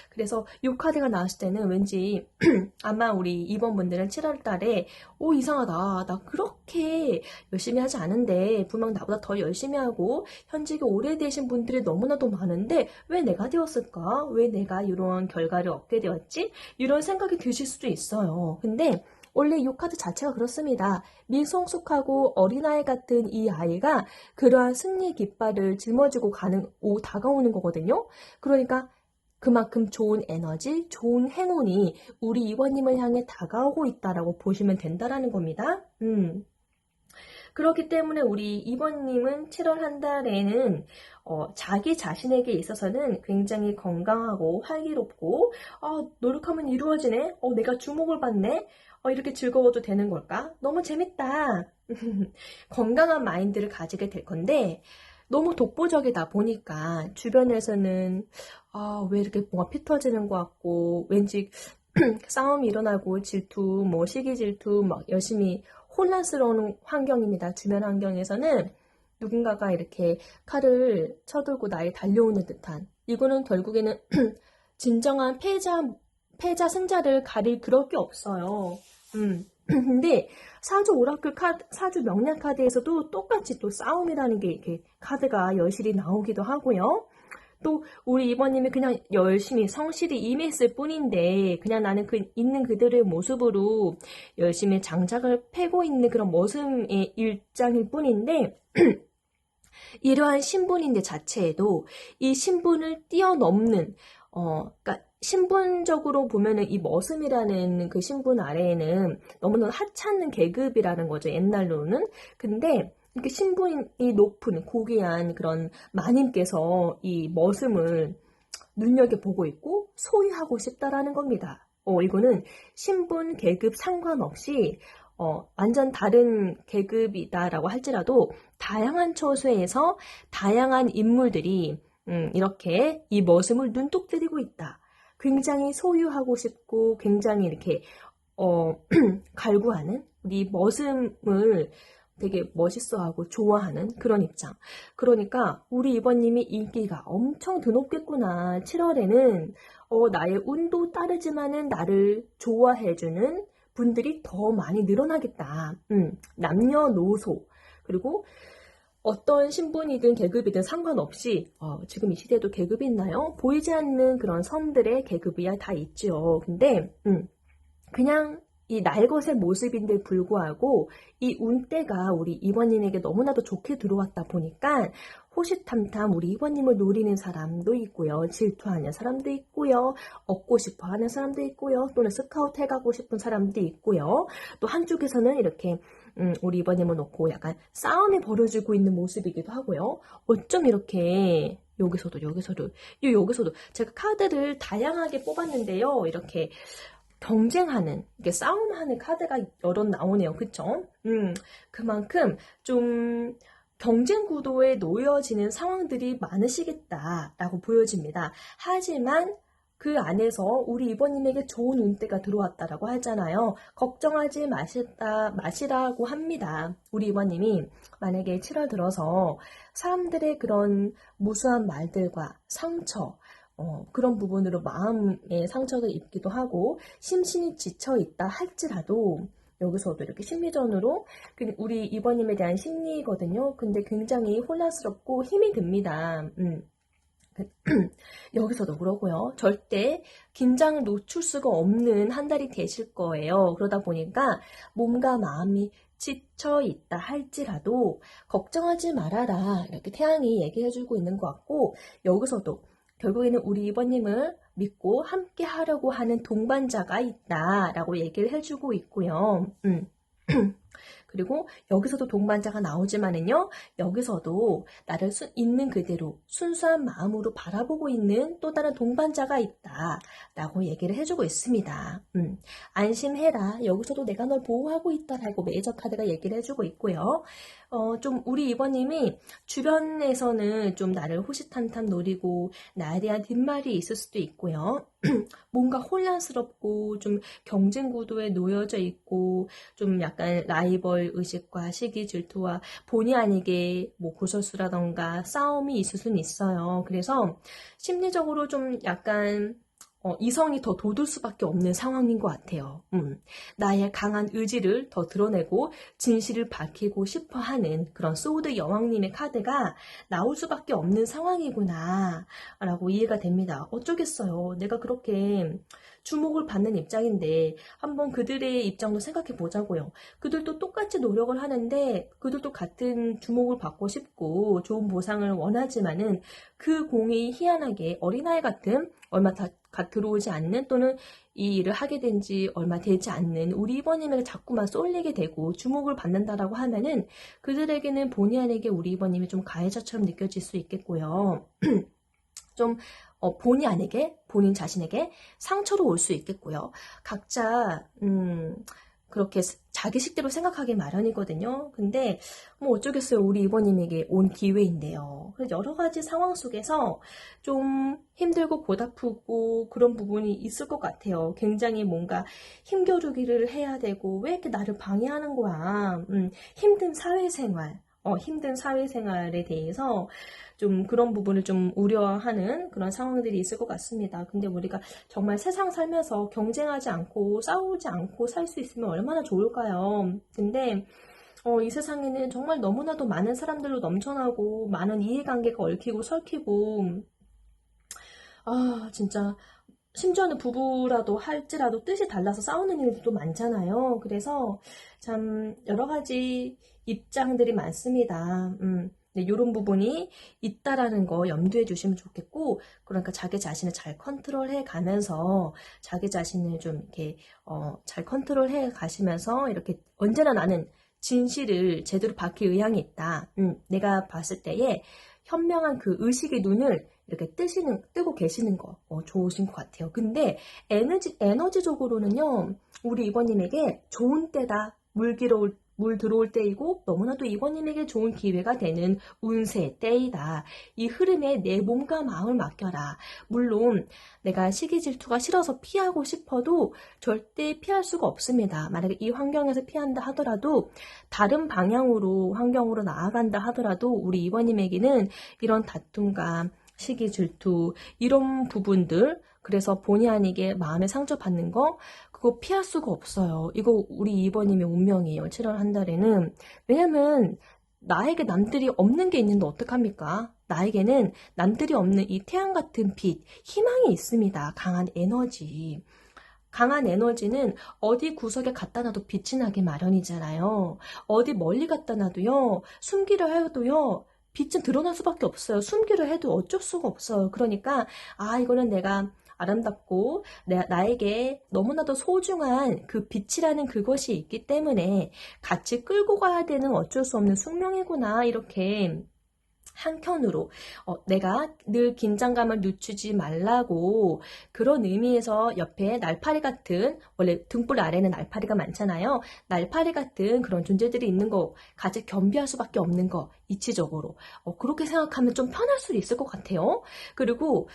그래서 이 카드가 나왔을 때는 왠지 아마 우리 이번 분들은 7월 달에 이상하다. 나 그렇게 열심히 하지 않은데 분명 나보다 더 열심히 하고 현직이 오래되신 분들이 너무나도 많은데 왜 내가 되었을까? 왜 내가 이런 결과를 얻게 되었지? 이런 생각이 드실 수도 있어요. 근데 원래 이 카드 자체가 그렇습니다. 미성숙하고 어린아이 같은 이 아이가 그러한 승리의 깃발을 짊어지고 다가오는 거거든요. 그러니까 그만큼 좋은 에너지, 좋은 행운이 우리 이번님을 향해 다가오고 있다라고 보시면 된다라는 겁니다. 그렇기 때문에 우리 이번님은 7월 한 달에는 자기 자신에게 있어서는 굉장히 건강하고 활기롭고 노력하면 이루어지네. 내가 주목을 받네. 이렇게 즐거워도 되는 걸까? 너무 재밌다. 건강한 마인드를 가지게 될 건데 너무 독보적이다 보니까 주변에서는 왜 이렇게 뭔가 피 터지는 것 같고 왠지 싸움이 일어나고 질투, 시기 질투 막 열심히 혼란스러운 환경입니다. 주변 환경에서는 누군가가 이렇게 칼을 쳐들고 나에 달려오는 듯한 이거는 결국에는 진정한 패자 승자를 가릴 그럴 게 없어요. 근데 사주 오라클 카드, 사주 명량 카드에서도 똑같이 또 싸움이라는 게 이렇게 카드가 여실히 나오기도 하고요. 또 우리 이번님이 그냥 열심히 성실히 임했을 뿐인데 그냥 나는 있는 그들의 모습으로 열심히 장작을 패고 있는 그런 모습의 일장일 뿐인데 이러한 신분인데 자체에도 이 신분을 뛰어넘는 그러니까 신분적으로 보면은 이 머슴이라는 그 신분 아래에는 너무나 하찮은 계급이라는 거죠. 옛날로는. 근데 이렇게 신분이 높은 고귀한 그런 마님께서 이 머슴을 눈여겨보고 있고 소유하고 싶다라는 겁니다. 이거는 신분, 계급 상관없이 완전 다른 계급이다라고 할지라도 다양한 처소에서 다양한 인물들이 이렇게 이 머슴을 눈독 들이고 있다. 굉장히 소유하고 싶고 굉장히 이렇게 갈구하는 우리 머슴을 되게 멋있어하고 좋아하는 그런 입장. 그러니까 우리 이번님이 인기가 엄청 드높겠구나. 7월에는 나의 운도 따르지만은 나를 좋아해주는 분들이 더 많이 늘어나겠다. 남녀노소 그리고 어떤 신분이든 계급이든 상관없이 지금 이 시대에도 계급이 있나요? 보이지 않는 그런 선들의 계급이야 다 있죠. 근데 그냥 이 날것의 모습인데 불구하고 이 운대가 우리 2번님에게 너무나도 좋게 들어왔다 보니까 호시탐탐 우리 2번님을 노리는 사람도 있고요. 질투하는 사람도 있고요. 얻고 싶어 하는 사람도 있고요. 또는 스카우트 해가고 싶은 사람도 있고요. 또 한쪽에서는 이렇게 우리 2번님을 놓고 약간 싸움이 벌어지고 있는 모습이기도 하고요. 어쩜 이렇게 여기서도 제가 카드를 다양하게 뽑았는데요. 이렇게 경쟁하는, 이게 싸움하는 카드가 여러 나오네요. 그쵸? 그만큼 좀 경쟁 구도에 놓여지는 상황들이 많으시겠다라고 보여집니다. 하지만 그 안에서 우리 이번님에게 좋은 운대가 들어왔다라고 하잖아요. 걱정하지 마시라고 합니다. 우리 이번님이 만약에 7월 들어서 사람들의 그런 무수한 말들과 상처, 그런 부분으로 마음의 상처를 입기도 하고 심신이 지쳐있다 할지라도 여기서도 이렇게 심리전으로 우리 이번님에 대한 심리거든요. 근데 굉장히 혼란스럽고 힘이 듭니다. 여기서도 그러고요. 절대 긴장을 놓칠 수가 없는 한 달이 되실 거예요. 그러다 보니까 몸과 마음이 지쳐 있다 할지라도 걱정하지 말아라. 이렇게 태양이 얘기해주고 있는 것 같고 여기서도 결국에는 우리 이번님을 믿고 함께 하려고 하는 동반자가 있다라고 얘기를 해주고 있고요. 그리고 여기서도 동반자가 나오지만은요, 여기서도 나를 있는 그대로 순수한 마음으로 바라보고 있는 또 다른 동반자가 있다라고 얘기를 해주고 있습니다. 안심해라. 여기서도 내가 널 보호하고 있다라고 메이저 카드가 얘기를 해주고 있고요. 좀 우리 이번님이 주변에서는 좀 나를 호시탐탐 노리고 나에 대한 뒷말이 있을 수도 있고요. 뭔가 혼란스럽고 좀 경쟁 구도에 놓여져 있고 좀 약간 라이벌 의식과 시기 질투와 본의 아니게 뭐 구설수라던가 싸움이 있을 수는 있어요. 그래서 심리적으로 좀 약간 이성이 더 돋을 수밖에 없는 상황인 것 같아요. 나의 강한 의지를 더 드러내고 진실을 밝히고 싶어 하는 그런 소드 여왕님의 카드가 나올 수밖에 없는 상황이구나 라고 이해가 됩니다. 어쩌겠어요. 내가 그렇게 주목을 받는 입장인데 한번 그들의 입장도 생각해 보자고요. 그들도 똑같이 노력을 하는데 그들도 같은 주목을 받고 싶고 좋은 보상을 원하지만은 그 공이 희한하게 어린아이 같은 얼마 들어오지 않는 또는 이 일을 하게 된 지 얼마 되지 않는 우리 이번님에게 자꾸만 쏠리게 되고 주목을 받는다라고 하면은 그들에게는 본의 아니게 우리 이번님이 좀 가해자처럼 느껴질 수 있겠고요. 좀 본의 아니게 본인 자신에게 상처로 올 수 있겠고요. 각자 그렇게 자기식대로 생각하기 마련이거든요. 근데 뭐 어쩌겠어요. 우리 이번님에게 온 기회인데요. 그래서 여러 가지 상황 속에서 좀 힘들고 고달프고 그런 부분이 있을 것 같아요. 굉장히 뭔가 힘겨루기를 해야 되고 왜 이렇게 나를 방해하는 거야. 힘든 사회생활에 대해서 좀 그런 부분을 좀 우려하는 그런 상황들이 있을 것 같습니다. 근데 우리가 정말 세상 살면서 경쟁하지 않고 싸우지 않고 살 수 있으면 얼마나 좋을까요? 근데 이 세상에는 정말 너무나도 많은 사람들로 넘쳐나고 많은 이해관계가 얽히고 설키고 진짜 심지어는 부부라도 할지라도 뜻이 달라서 싸우는 일도 많잖아요. 그래서 참 여러 가지 입장들이 많습니다. 이런 부분이 있다라는 거 염두해 주시면 좋겠고, 그러니까 자기 자신을 잘 컨트롤해 가면서 자기 자신을 좀 이렇게 잘 컨트롤해 가시면서 이렇게 언제나 나는 진실을 제대로 밝힐 의향이 있다. 내가 봤을 때에 현명한 그 의식의 눈을 이렇게 뜨고 계시는 거 좋으신 것 같아요. 근데 에너지적으로는요, 우리 이번님에게 좋은 때다. 물 들어올 때이고 너무나도 이번님에게 좋은 기회가 되는 운세 때이다. 이 흐름에 내 몸과 마음을 맡겨라. 물론 내가 시기 질투가 싫어서 피하고 싶어도 절대 피할 수가 없습니다. 만약에 이 환경에서 피한다 하더라도 다른 방향으로 환경으로 나아간다 하더라도 우리 이번님에게는 이런 다툼과 시기 질투 이런 부분들 그래서 본의 아니게 마음에 상처받는 거 그거 피할 수가 없어요. 이거 우리 2번님의 운명이에요. 7월 한 달에는. 왜냐면 나에게 남들이 없는 게 있는데 어떡합니까? 나에게는 남들이 없는 이 태양 같은 빛, 희망이 있습니다. 강한 에너지. 강한 에너지는 어디 구석에 갖다 놔도 빛이 나기 마련이잖아요. 어디 멀리 갖다 놔도요, 숨기려 해도요, 빛은 드러날 수밖에 없어요. 숨기려 해도 어쩔 수가 없어요. 그러니까, 이거는 내가 아름답고 나에게 너무나도 소중한 그 빛이라는 그것이 있기 때문에 같이 끌고 가야 되는 어쩔 수 없는 숙명이구나, 이렇게 한켠으로 내가 늘 긴장감을 늦추지 말라고, 그런 의미에서 옆에 날파리 같은, 원래 등불 아래는 날파리가 많잖아요. 날파리 같은 그런 존재들이 있는 거, 같이 겸비할 수밖에 없는 거, 이치적으로 그렇게 생각하면 좀 편할 수도 있을 것 같아요. 그리고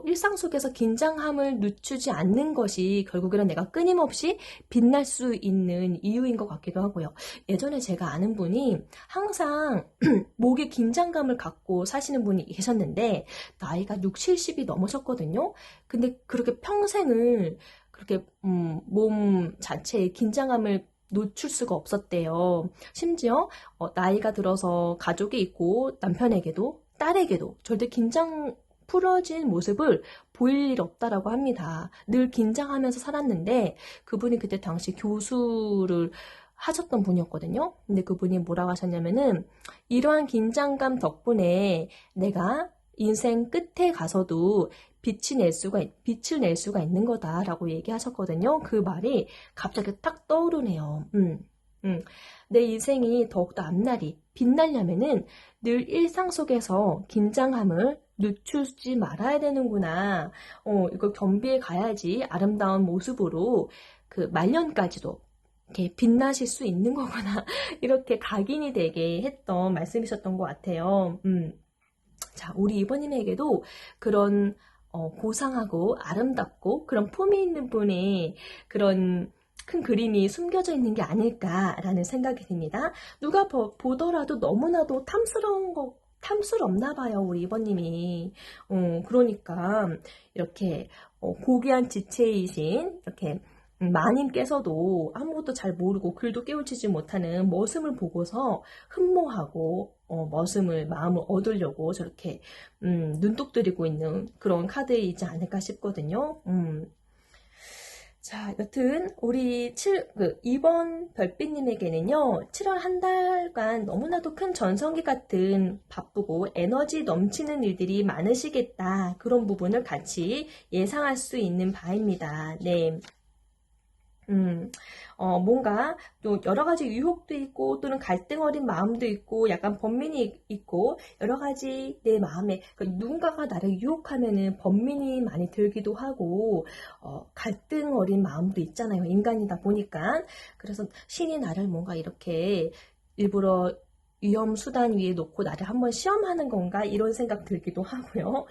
일상 속에서 긴장함을 늦추지 않는 것이 결국에는 내가 끊임없이 빛날 수 있는 이유인 것 같기도 하고요. 예전에 제가 아는 분이 항상 목에 긴장감을 갖고 사시는 분이 계셨는데, 나이가 6, 70이 넘으셨거든요. 근데 그렇게 평생을 그렇게 몸 자체에 긴장감을 놓칠 수가 없었대요. 심지어 나이가 들어서 가족이 있고 남편에게도 딸에게도 절대 긴장 풀어진 모습을 보일 일 없다라고 합니다. 늘 긴장하면서 살았는데, 그분이 그때 당시 교수를 하셨던 분이었거든요. 근데 그분이 뭐라고 하셨냐면은, 이러한 긴장감 덕분에 내가 인생 끝에 가서도 빛을 낼 수가 있는 거다라고 얘기하셨거든요. 그 말이 갑자기 딱 떠오르네요. 내 인생이 더욱더 앞날이 빛나려면은 늘 일상 속에서 긴장함을 늦추지 말아야 되는구나. 이거 겸비해 가야지 아름다운 모습으로 그 말년까지도 이렇게 빛나실 수 있는 거구나. 이렇게 각인이 되게 했던 말씀이셨던 것 같아요. 자, 우리 이번님에게도 그런 고상하고 아름답고 그런 품이 있는 분의 그런 큰 그림이 숨겨져 있는 게 아닐까라는 생각이 듭니다. 누가 보더라도 너무나도 탐스럽나 봐요, 우리 이번님이. 그러니까 이렇게 고귀한 지체이신 이렇게 마님께서도 아무것도 잘 모르고 글도 깨우치지 못하는 머슴을 보고서 흠모하고 마음을 얻으려고 저렇게 눈독 들이고 있는 그런 카드이지 않을까 싶거든요. 자, 여튼 우리 2번 별빛님에게는요, 7월 한 달간 너무나도 큰 전성기 같은 바쁘고 에너지 넘치는 일들이 많으시겠다, 그런 부분을 같이 예상할 수 있는 바입니다. 네. 뭔가 또 여러 가지 유혹도 있고 또는 갈등 어린 마음도 있고 약간 번민이 있고 여러 가지 내 마음에, 그러니까 누군가가 나를 유혹하면은 번민이 많이 들기도 하고 갈등 어린 마음도 있잖아요. 인간이다 보니까. 그래서 신이 나를 뭔가 이렇게 일부러 위험 수단 위에 놓고 나를 한번 시험하는 건가, 이런 생각 들기도 하고요.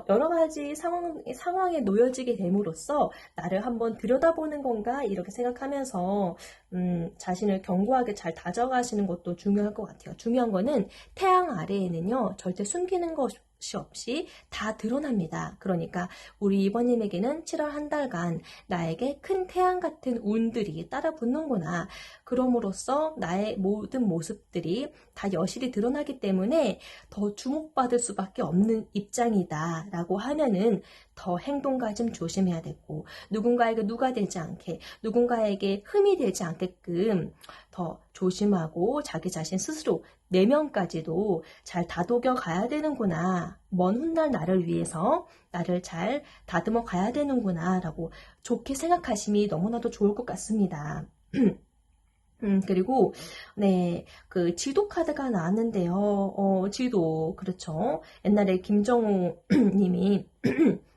여러 가지 상황에 놓여지게 됨으로써 나를 한번 들여다보는 건가, 이렇게 생각하면서 자신을 견고하게 잘 다져가시는 것도 중요할 것 같아요. 중요한 거는 태양 아래에는요, 절대 숨기는 것이 없이 다 드러납니다. 그러니까 우리 이번님에게는 7월 한 달간 나에게 큰 태양 같은 운들이 따라 붙는구나. 그럼으로써 나의 모든 모습들이 다 여실히 드러나기 때문에 더 주목받을 수밖에 없는 입장이다 라고 하면은 더 행동과 좀 조심해야 되고, 누군가에게 누가 되지 않게, 누군가에게 흠이 되지 않게끔 더 조심하고 자기 자신 스스로 내면까지도 잘 다독여 가야 되는구나. 먼 훗날 나를 위해서 나를 잘 다듬어 가야 되는구나 라고 좋게 생각하심이 너무나도 좋을 것 같습니다. 그리고 네, 그 지도 카드가 나왔는데요. 지도, 그렇죠. 옛날에 김정우 님이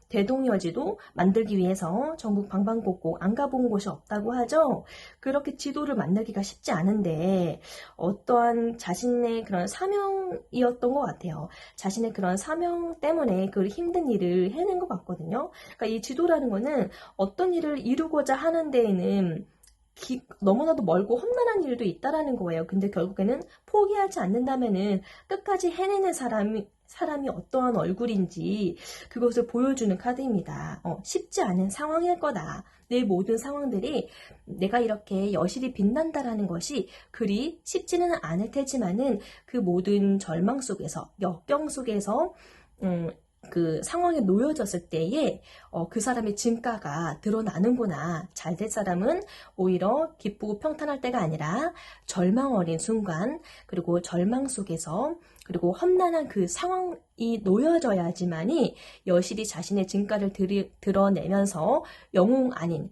대동여지도 만들기 위해서 전국 방방곡곡 안 가본 곳이 없다고 하죠. 그렇게 지도를 만들기가 쉽지 않은데 어떠한 자신의 그런 사명이었던 것 같아요. 자신의 그런 사명 때문에 그 힘든 일을 해낸 것 같거든요. 그러니까 이 지도라는 거는 어떤 일을 이루고자 하는 데에는 너무나도 멀고 험난한 일도 있다라는 거예요. 근데 결국에는 포기하지 않는다면은 끝까지 해내는 사람이 어떠한 얼굴인지 그것을 보여주는 카드입니다. 쉽지 않은 상황일 거다. 내 모든 상황들이 내가 이렇게 여실히 빛난다라는 것이 그리 쉽지는 않을 테지만은 그 모든 절망 속에서, 역경 속에서 그 상황에 놓여졌을 때에 그 사람의 진가가 드러나는구나. 잘될 사람은 오히려 기쁘고 평탄할 때가 아니라 절망 어린 순간, 그리고 절망 속에서, 그리고 험난한 그 상황이 놓여져야지만이 여실히 자신의 진가를 드러내면서 영웅인,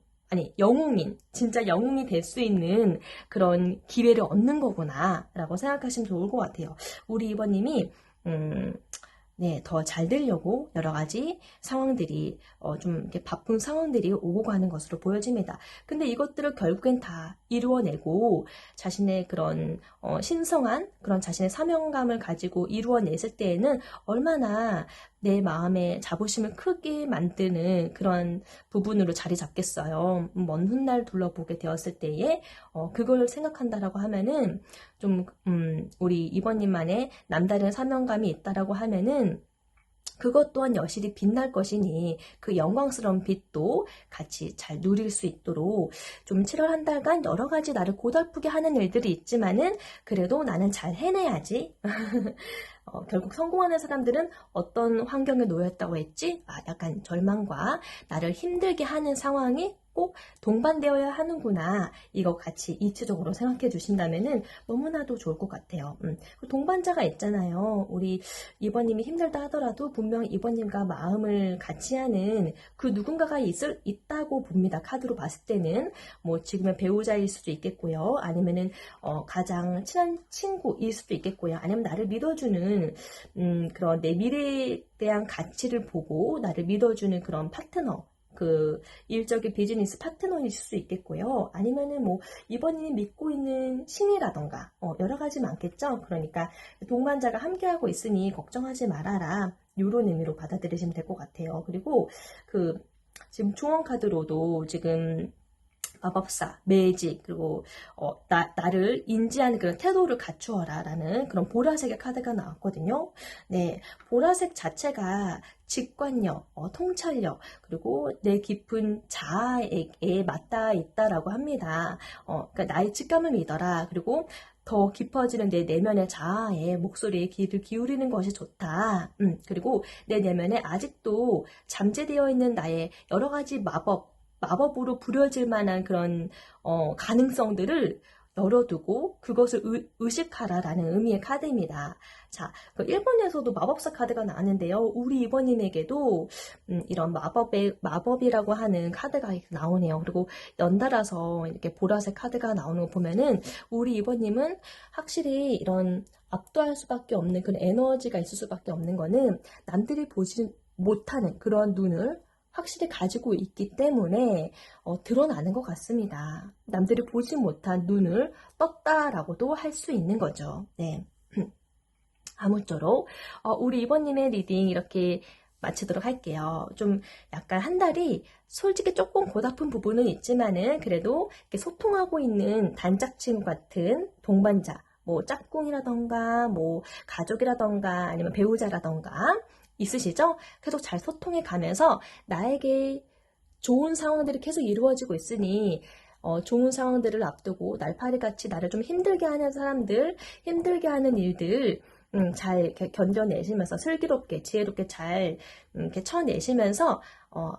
진짜 영웅이 될 수 있는 그런 기회를 얻는 거구나 라고 생각하시면 좋을 것 같아요. 우리 이번님이 네, 더 잘 되려고 여러 가지 상황들이, 좀 이렇게 바쁜 상황들이 오고 가는 것으로 보여집니다. 근데 이것들을 결국엔 다 이루어내고 자신의 그런, 신성한 그런 자신의 사명감을 가지고 이루어냈을 때에는 얼마나 내 마음의 자부심을 크게 만드는 그런 부분으로 자리 잡겠어요. 먼 훗날 둘러보게 되었을 때에, 그걸 생각한다라고 하면은, 좀, 우리 이번님만의 남다른 사명감이 있다라고 하면은, 그것 또한 여실히 빛날 것이니 그 영광스러운 빛도 같이 잘 누릴 수 있도록 좀 7월 한 달간 여러 가지 나를 고달프게 하는 일들이 있지만은 그래도 나는 잘 해내야지. 결국 성공하는 사람들은 어떤 환경에 놓였다고 했지? 약간 절망과 나를 힘들게 하는 상황이 꼭 동반되어야 하는구나. 이거 같이 이치적으로 생각해 주신다면은 너무나도 좋을 것 같아요. 동반자가 있잖아요. 우리 이번님이 힘들다 하더라도 분명 이번님과 마음을 같이 하는 그 누군가가 있다고 봅니다. 카드로 봤을 때는 뭐 지금은 배우자일 수도 있겠고요. 아니면은 가장 친한 친구일 수도 있겠고요. 아니면 나를 믿어주는 그런 내 미래에 대한 가치를 보고 나를 믿어주는 그런 파트너, 그 일적인 비즈니스 파트너일 수 있겠고요. 아니면은 뭐 이번님 믿고 있는 신이라던가 여러 가지 많겠죠. 그러니까 동반자가 함께하고 있으니 걱정하지 말아라. 이런 의미로 받아들이시면 될 것 같아요. 그리고 그 지금 중원 카드로도 지금 마법사, 매직, 그리고 나를 인지하는 그런 태도를 갖추어라 라는 그런 보라색의 카드가 나왔거든요. 네, 보라색 자체가 직관력, 통찰력, 그리고 내 깊은 자아에 맞닿아 있다라고 합니다. 그러니까 나의 직감을 믿어라. 그리고 더 깊어지는 내 내면의 자아의 목소리에 귀를 기울이는 것이 좋다. 그리고 내 내면에 아직도 잠재되어 있는 나의 여러 가지 마법으로 부려질 만한 그런 가능성들을 열어두고 그것을 의식하라라는 의미의 카드입니다. 자, 그 1번에서도 마법사 카드가 나왔는데요. 우리 이번님에게도 이런 마법이라고 하는 카드가 나오네요. 그리고 연달아서 이렇게 보라색 카드가 나오는 거 보면은 우리 이번님은 확실히 이런 압도할 수밖에 없는 그런 에너지가 있을 수밖에 없는 거는 남들이 보지 못하는 그런 눈을 확실히 가지고 있기 때문에 드러나는 것 같습니다. 남들이 보지 못한 눈을 떴다라고도 할 수 있는 거죠. 네. 아무쪼록 우리 이번님의 리딩 이렇게 마치도록 할게요. 좀 약간 한 달이 솔직히 조금 고달픈 부분은 있지만은 그래도 이렇게 소통하고 있는 단짝친 같은 동반자, 뭐 짝꿍이라던가 뭐 가족이라던가 아니면 배우자라던가 있으시죠? 계속 잘 소통해 가면서 나에게 좋은 상황들이 계속 이루어지고 있으니 좋은 상황들을 앞두고 날파리같이 나를 좀 힘들게 하는 사람들, 힘들게 하는 일들 잘 이렇게 견뎌내시면서 슬기롭게, 지혜롭게 잘 이렇게 쳐내시면서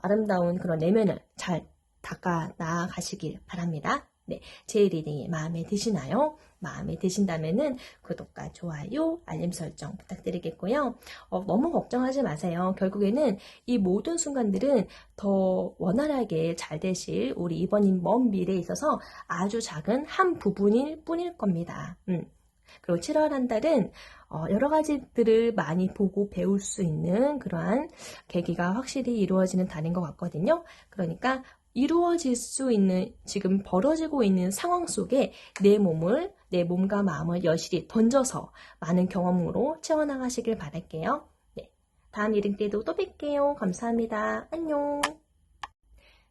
아름다운 그런 내면을 잘 닦아 나가시길 바랍니다. 네, 제 리딩이 마음에 드시나요? 마음에 드신다면은 구독과 좋아요, 알림 설정 부탁드리겠고요. 너무 걱정하지 마세요. 결국에는 이 모든 순간들은 더 원활하게 잘 되실 우리 이번님 먼 미래에 있어서 아주 작은 한 부분일 뿐일 겁니다. 그리고 7월 한 달은 여러 가지들을 많이 보고 배울 수 있는 그러한 계기가 확실히 이루어지는 달인 것 같거든요. 그러니까 이루어질 수 있는 지금 벌어지고 있는 상황 속에 내 몸과 마음을 여실히 던져서 많은 경험으로 채워나가시길 바랄게요. 네, 다음 리딩 때도 또 뵐게요. 감사합니다. 안녕.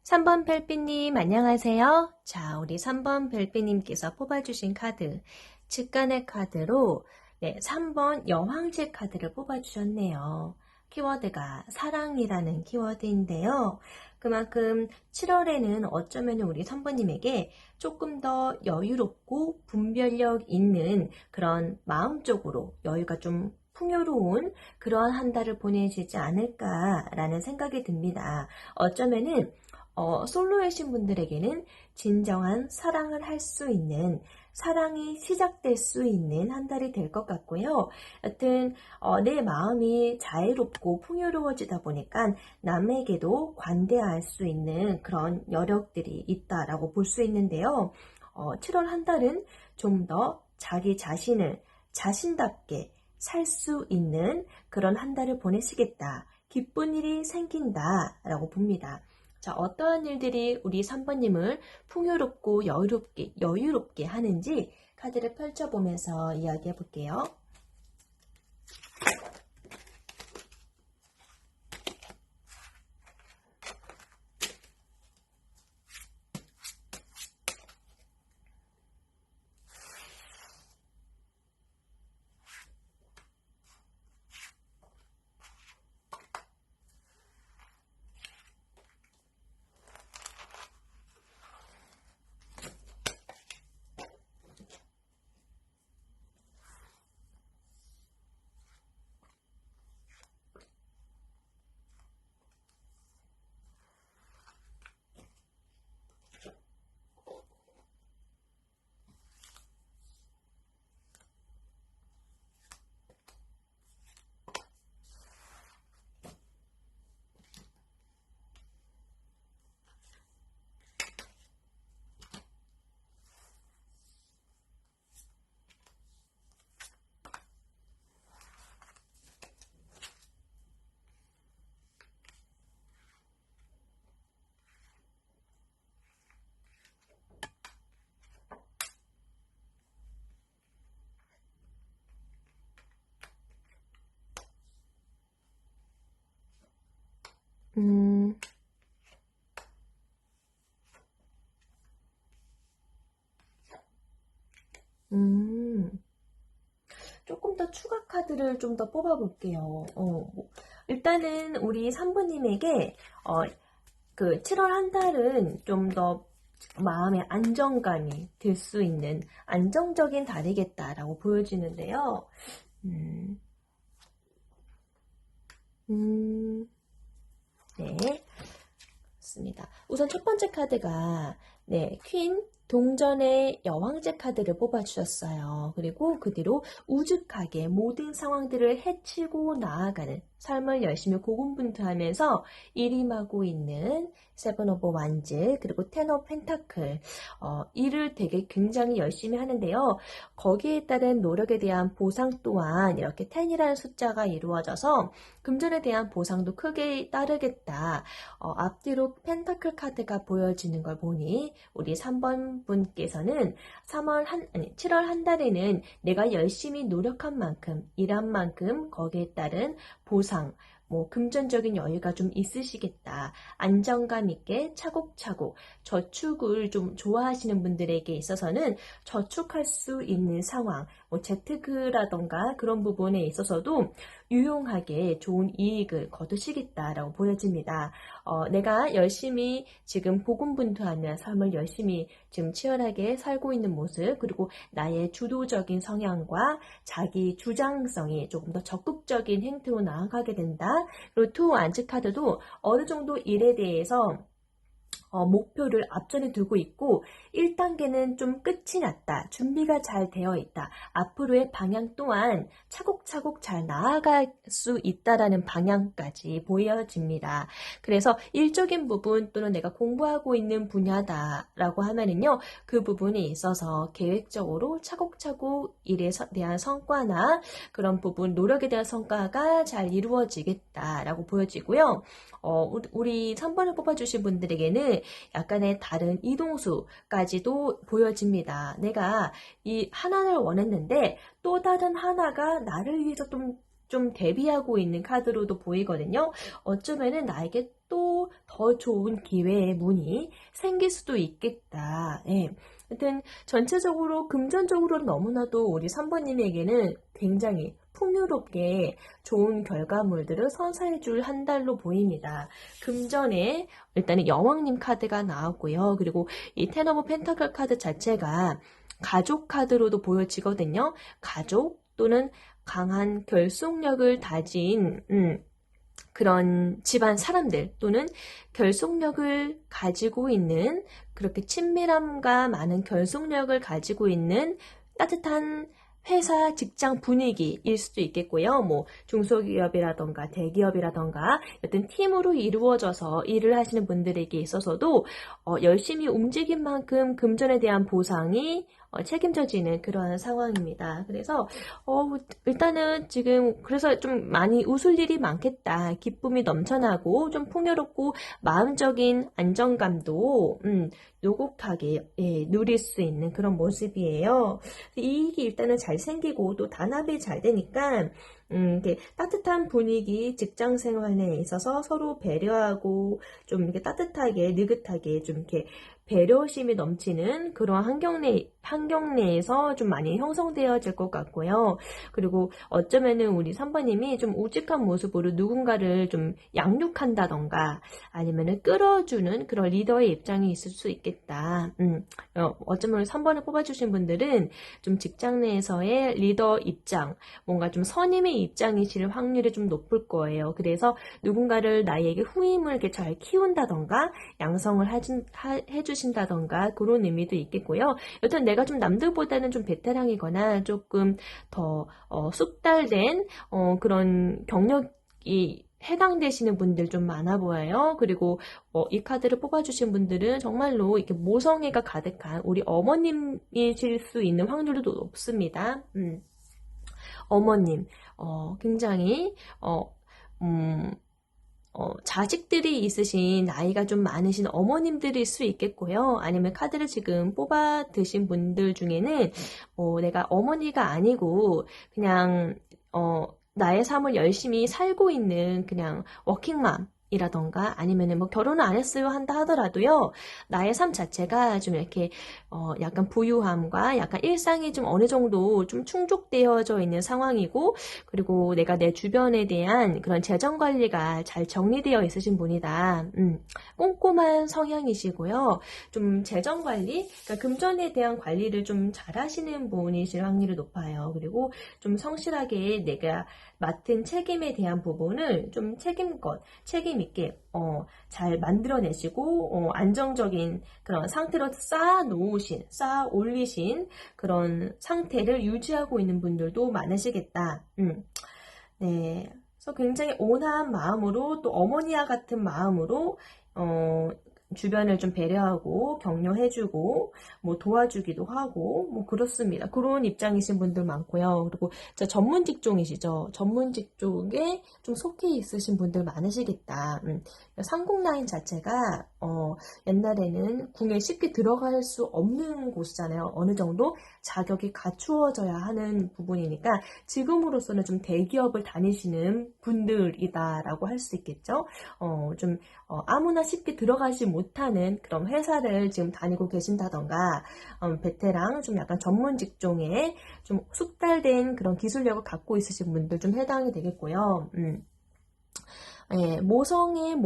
3번 별빛님 안녕하세요. 자, 우리 3번 별빛님께서 뽑아주신 카드 직관의 카드로 3번 여왕질 카드를 뽑아주셨네요. 키워드가 사랑이라는 키워드인데요. 그만큼 7월에는 어쩌면 우리 3번님에게 조금 더 여유롭고 분별력 있는 그런 마음적으로 여유가 좀 풍요로운 그러한 한 달을 보내시지 않을까라는 생각이 듭니다. 어쩌면은 솔로이신 분들에게는 진정한 사랑을 할 수 있는, 사랑이 시작될 수 있는 한 달이 될 것 같고요. 여튼 내 마음이 자유롭고 풍요로워지다 보니까 남에게도 관대할 수 있는 그런 여력들이 있다라고 볼 수 있는데요. 7월 한 달은 좀 더 자기 자신을 자신답게 살 수 있는 그런 한 달을 보내시겠다. 기쁜 일이 생긴다라고 봅니다. 자, 어떠한 일들이 우리 3번님을 풍요롭고 여유롭게 하는지 카드를 펼쳐보면서 이야기해 볼게요. 음, 조금 더 추가 카드를 좀 더 뽑아볼게요. 일단은 우리 3번님에게 그 7월 한 달은 좀 더 마음의 안정감이 들 수 있는 안정적인 달이겠다라고 보여지는데요. 네, 그렇습니다. 우선 첫 번째 카드가 네, 퀸 동전의 여왕제 카드를 뽑아주셨어요. 그리고 그 뒤로 우직하게 모든 상황들을 해치고 나아가는 삶을 열심히 고군분투하면서 일임하고 있는 세븐 오브 완즈 그리고 텐 오브 펜타클 일을 되게 굉장히 열심히 하는데요. 거기에 따른 노력에 대한 보상 또한 이렇게 10이라는 숫자가 이루어져서 금전에 대한 보상도 크게 따르겠다. 앞뒤로 펜타클 카드가 보여지는 걸 보니 우리 3번 분께서는 7월 한 달에는 내가 열심히 노력한 만큼, 일한 만큼 거기에 따른 보상, 금전적인 여유가 좀 있으시겠다. 안정감 있게 차곡차곡 저축을 좀 좋아하시는 분들에게 있어서는 저축할 수 있는 상황, 재테크라던가 그런 부분에 있어서도 유용하게 좋은 이익을 거두시겠다라고 보여집니다. 내가 열심히 지금 고군분투하며 삶을 열심히 지금 치열하게 살고 있는 모습, 그리고 나의 주도적인 성향과 자기 주장성이 조금 더 적극적인 행태로 나아가게 된다. 그리고 투 안츠 카드도 어느 정도 일에 대해서 목표를 앞전에 두고 있고 1단계는 좀 끝이 났다. 준비가 잘 되어 있다. 앞으로의 방향 또한 차곡차곡 잘 나아갈 수 있다라는 방향까지 보여집니다. 그래서 일적인 부분 또는 내가 공부하고 있는 분야다라고 하면은요. 그 부분에 있어서 계획적으로 차곡차곡 일에 대한 성과나 그런 부분 노력에 대한 성과가 잘 이루어지겠다라고 보여지고요. 우리 3번을 뽑아주신 분들에게는 약간의 다른 이동수까지도 보여집니다. 내가 이 하나를 원했는데 또 다른 하나가 나를 위해서 좀 대비하고 있는 카드로도 보이거든요. 어쩌면은 나에게 또 더 좋은 기회의 문이 생길 수도 있겠다. 예. 하여튼 전체적으로 금전적으로 너무나도 우리 3번님에게는 굉장히 풍요롭게 좋은 결과물들을 선사해 줄 한 달로 보입니다. 금전에 일단은 여왕님 카드가 나왔고요. 그리고 이 텐 오브 펜타클 카드 자체가 가족 카드로도 보여지거든요. 가족 또는 강한 결속력을 다진 그런 집안 사람들 또는 결속력을 가지고 있는 그렇게 친밀함과 많은 결속력을 가지고 있는 따뜻한 회사 직장 분위기일 수도 있겠고요. 뭐 중소기업이라던가 대기업이라던가 어떤 팀으로 이루어져서 일을 하시는 분들에게 있어서도 열심히 움직인 만큼 금전에 대한 보상이 책임져지는 그런 상황입니다. 그래서 일단은 지금 그래서 좀 많이 웃을 일이 많겠다. 기쁨이 넘쳐나고 좀 풍요롭고 마음적인 안정감도 노곡하게 누릴 수 있는 그런 모습이에요. 이익이 일단은 잘 생기고 또 단합이 잘 되니까 이렇게 따뜻한 분위기, 직장 생활에 있어서 서로 배려하고 좀 이렇게 따뜻하게, 느긋하게 좀 이렇게 배려심이 넘치는 그런 환경 내에서 좀 많이 형성되어질 것 같고요. 그리고 어쩌면은 우리 3번님이 좀 우직한 모습으로 누군가를 좀 양육한다던가 아니면은 끌어주는 그런 리더의 입장이 있을 수 있겠다. 어쩌면 3번을 뽑아주신 분들은 좀 직장 내에서의 리더 입장, 뭔가 좀 선임의 입장이실 확률이 좀 높을 거예요. 그래서 누군가를 나에게 후임을 이렇게 잘 키운다던가 양성을 해주신다던가 그런 의미도 있겠고요. 여튼 내가 좀 남들보다는 좀 베테랑이거나 조금 더 숙달된 그런 경력이 해당되시는 분들 좀 많아 보여요. 그리고 이 카드를 뽑아주신 분들은 정말로 이렇게 모성애가 가득한 우리 어머님이실 수 있는 확률도 높습니다. 어머님, 굉장히 자식들이 있으신 나이가 좀 많으신 어머님들일 수 있겠고요. 아니면 카드를 지금 뽑아 드신 분들 중에는 내가 어머니가 아니고 그냥 나의 삶을 열심히 살고 있는 그냥 워킹맘 이라던가 아니면은 뭐 결혼을 안 했어요 한다 하더라도요 나의 삶 자체가 좀 이렇게 약간 부유함과 약간 일상이 좀 어느 정도 좀 충족되어져 있는 상황이고 그리고 내가 내 주변에 대한 그런 재정 관리가 잘 정리되어 있으신 분이다. 꼼꼼한 성향이시고요. 좀 재정 관리, 그러니까 금전에 대한 관리를 좀 잘하시는 분이실 확률이 높아요. 그리고 좀 성실하게 내가 맡은 책임에 대한 부분을 좀 책임 있게 잘 만들어내시고 안정적인 그런 상태로 쌓아 올리신 그런 상태를 유지하고 있는 분들도 많으시겠다. 네. 그래서 굉장히 온화한 마음으로 또 어머니와 같은 마음으로 주변을 좀 배려하고 격려해주고 뭐 도와주기도 하고 뭐 그렇습니다. 그런 입장이신 분들 많고요. 그리고 전문 직종이시죠. 전문 직종에 좀 속해 있으신 분들 많으시겠다. 삼국 라인 자체가 옛날에는 궁에 쉽게 들어갈 수 없는 곳이잖아요. 어느 정도 자격이 갖추어져야 하는 부분이니까 지금으로서는 좀 대기업을 다니시는 분들이다라고 할 수 있겠죠. 좀 아무나 쉽게 들어가지 못하는 그런 회사를 지금 다니고 계신다던가 베테랑 좀 약간 전문 직종에 좀 숙달된 그런 기술력을 갖고 있으신 분들 좀 해당이 되겠고요. 예, 모정의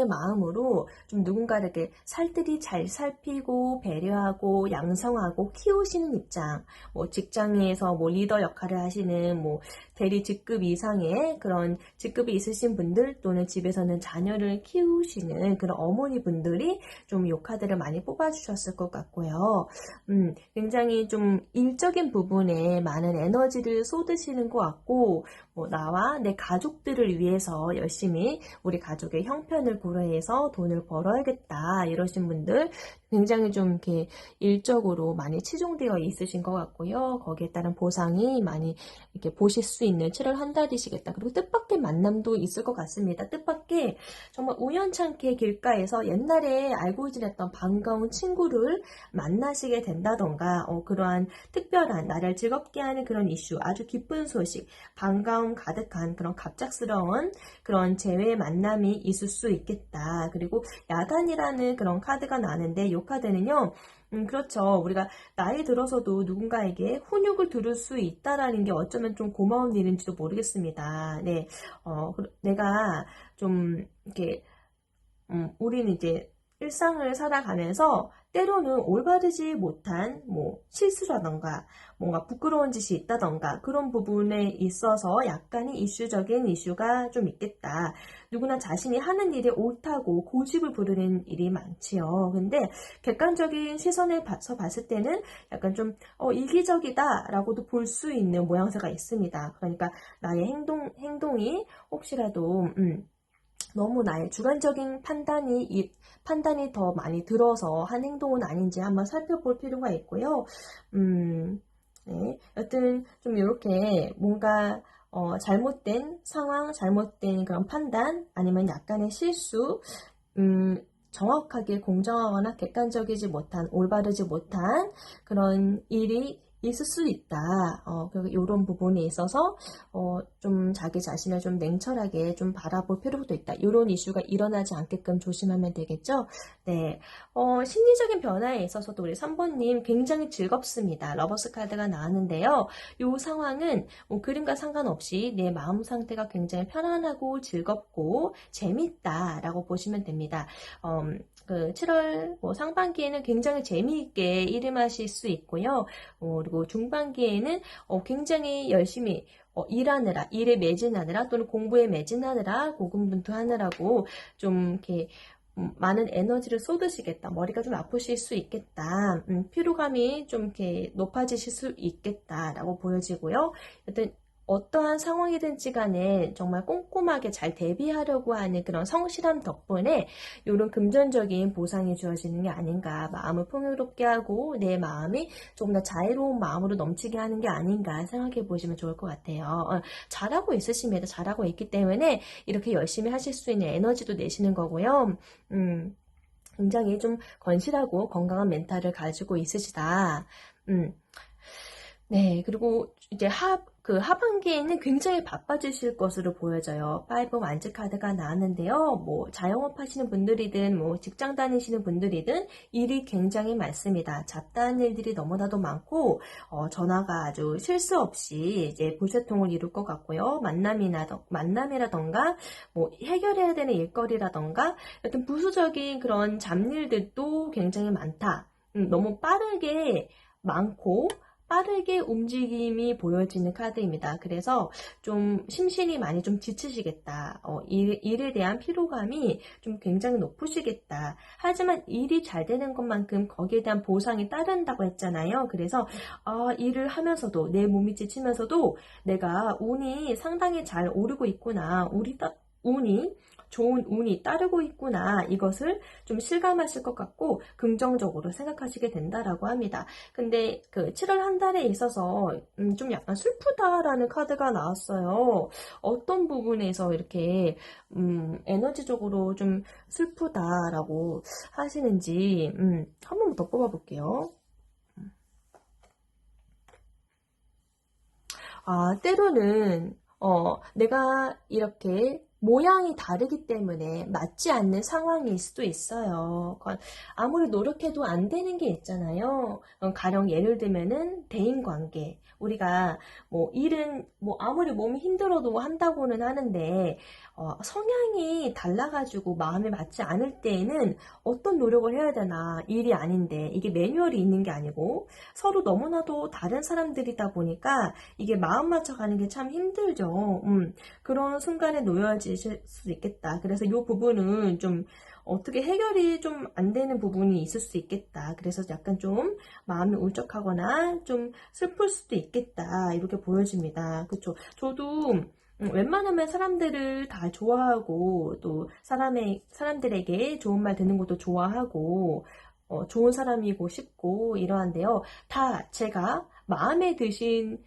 마음으로 좀 누군가를 이렇게 살뜰히 잘 살피고 배려하고 양성하고 키우시는 입장, 뭐 직장에서 뭐 리더 역할을 하시는 뭐 대리 직급 이상의 그런 직급이 있으신 분들 또는 집에서는 자녀를 키우시는 그런 어머니 분들이 좀 이 카드를 많이 뽑아주셨을 것 같고요. 굉장히 좀 일적인 부분에 많은 에너지를 쏟으시는 것 같고, 뭐 나와 내 가족들을 위해서 열심히 우리 가족의 형편을 고려해서 돈을 벌어야겠다 이러신 분들 굉장히 좀 이렇게 일적으로 많이 치중되어 있으신 것 같고요. 거기에 따른 보상이 많이 이렇게 보실 수 있는 7월 한 달이시겠다. 그리고 뜻밖의 만남도 있을 것 같습니다. 뜻밖의 정말 우연찮게 길가에서 옛날에 알고 지냈던 반가운 친구를 만나시게 된다던가 그러한 특별한 나를 즐겁게 하는 그런 이슈, 아주 기쁜 소식, 반가움 가득한 그런 갑작스러운 그런 재회 만남이 있을 수 있겠다. 그리고 야간이라는 그런 카드가 나는데 이 카드는요. 그렇죠. 우리가 나이 들어서도 누군가에게 훈육을 들을 수 있다라는 게 어쩌면 좀 고마운 일인지도 모르겠습니다. 네, 내가 좀 이렇게 우리는 이제 일상을 살아가면서 때로는 올바르지 못한 실수라던가 뭔가 부끄러운 짓이 있다던가 그런 부분에 있어서 약간의 이슈적인 이슈가 좀 있겠다. 누구나 자신이 하는 일이 옳다고 고집을 부르는 일이 많지요. 근데 객관적인 시선에서 봤을 때는 약간 좀 이기적이다라고도 볼 수 있는 모양새가 있습니다. 그러니까 나의 행동이 혹시라도 너무 나의 주관적인 판단이 더 많이 들어서 한 행동은 아닌지 한번 살펴볼 필요가 있고요. 네. 여튼 좀 이렇게 뭔가 잘못된 상황, 잘못된 그런 판단, 아니면 약간의 실수, 정확하게 공정하거나 객관적이지 못한, 올바르지 못한 그런 일이 있을 수 있다. 이런 부분에 있어서 좀 자기 자신을 좀 냉철하게 좀 바라볼 필요도 있다. 이런 이슈가 일어나지 않게끔 조심하면 되겠죠. 네, 심리적인 변화에 있어서도 우리 3번님 굉장히 즐겁습니다. 러버스 카드가 나왔는데요. 이 상황은 그림과 상관없이 내 마음 상태가 굉장히 편안하고 즐겁고 재밌다라고 보시면 됩니다. 그 7월 상반기에는 굉장히 재미있게 일임하실 수 있고요. 그리고 중반기에는 굉장히 열심히 일에 매진하느라 또는 공부에 매진하느라 고군분투하느라고 좀 이렇게 많은 에너지를 쏟으시겠다. 머리가 좀 아프실 수 있겠다. 피로감이 좀 이렇게 높아지실 수 있겠다라고 보여지고요. 여튼 어떠한 상황이든지 간에 정말 꼼꼼하게 잘 대비하려고 하는 그런 성실함 덕분에 이런 금전적인 보상이 주어지는 게 아닌가, 마음을 풍요롭게 하고 내 마음이 조금 더 자유로운 마음으로 넘치게 하는 게 아닌가 생각해 보시면 좋을 것 같아요. 잘하고 있으십니다. 잘하고 있기 때문에 이렇게 열심히 하실 수 있는 에너지도 내시는 거고요. 굉장히 좀 건실하고 건강한 멘탈을 가지고 있으시다. 네, 그리고 이제 하반기에는 굉장히 바빠지실 것으로 보여져요. 5 완즈 카드가 나왔는데요. 자영업 하시는 분들이든, 직장 다니시는 분들이든, 일이 굉장히 많습니다. 잡다한 일들이 너무나도 많고, 전화가 아주 실수 없이 이제 불세통을 이룰 것 같고요. 만남이라던가, 해결해야 되는 일거리라던가, 여튼 부수적인 그런 잡일들도 굉장히 많다. 너무 빠르게 많고, 빠르게 움직임이 보여지는 카드입니다. 그래서 좀 심신이 많이 좀 지치시겠다. 일에 대한 피로감이 좀 굉장히 높으시겠다. 하지만 일이 잘 되는 것만큼 거기에 대한 보상이 따른다고 했잖아요. 그래서 일을 하면서도 내 몸이 지치면서도 내가 운이 상당히 잘 오르고 있구나. 좋은 운이 따르고 있구나. 이것을 좀 실감하실 것 같고 긍정적으로 생각하시게 된다라고 합니다. 근데 그 7월 한 달에 있어서 좀 약간 슬프다라는 카드가 나왔어요. 어떤 부분에서 이렇게 에너지적으로 좀 슬프다라고 하시는지 한 번 더 뽑아볼게요. 때로는 내가 이렇게 모양이 다르기 때문에 맞지 않는 상황일 수도 있어요. 아무리 노력해도 안 되는 게 있잖아요. 가령 예를 들면은 대인관계. 우리가 일은 아무리 몸이 힘들어도 한다고는 하는데 성향이 달라가지고 마음에 맞지 않을 때에는 어떤 노력을 해야 되나. 일이 아닌데 이게 매뉴얼이 있는 게 아니고 서로 너무나도 다른 사람들이다 보니까 이게 마음 맞춰가는 게 참 힘들죠. 그런 순간에 놓여질 수 있겠다. 그래서 이 부분은 좀 어떻게 해결이 좀 안 되는 부분이 있을 수 있겠다. 그래서 약간 좀 마음이 울적하거나 좀 슬플 수도 있겠다. 이렇게 보여집니다. 그렇죠? 저도 웬만하면 사람들을 다 좋아하고 또 사람들에게 좋은 말 듣는 것도 좋아하고 좋은 사람이고 싶고 이러한데요. 다 제가 마음에 드신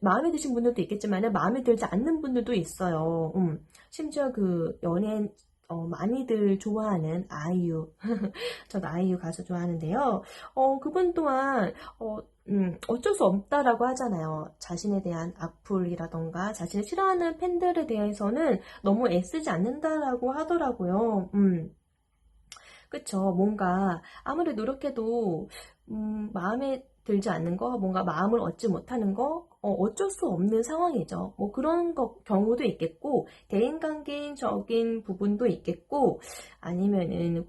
마음에 드신 분들도 있겠지만 마음에 들지 않는 분들도 있어요. 심지어 그 연예인 많이들 좋아하는 아이유 저도 아이유 가수 좋아하는데요. 그분 또한 어쩔 수 없다라고 하잖아요. 자신에 대한 악플이라던가 자신을 싫어하는 팬들에 대해서는 너무 애쓰지 않는다라고 하더라고요. 그쵸. 뭔가 아무리 노력해도 마음에 들지 않는 거, 뭔가 마음을 얻지 못하는 거, 어쩔 수 없는 상황이죠. 뭐 그런 경우도 있겠고, 대인관계적인 부분도 있겠고, 아니면은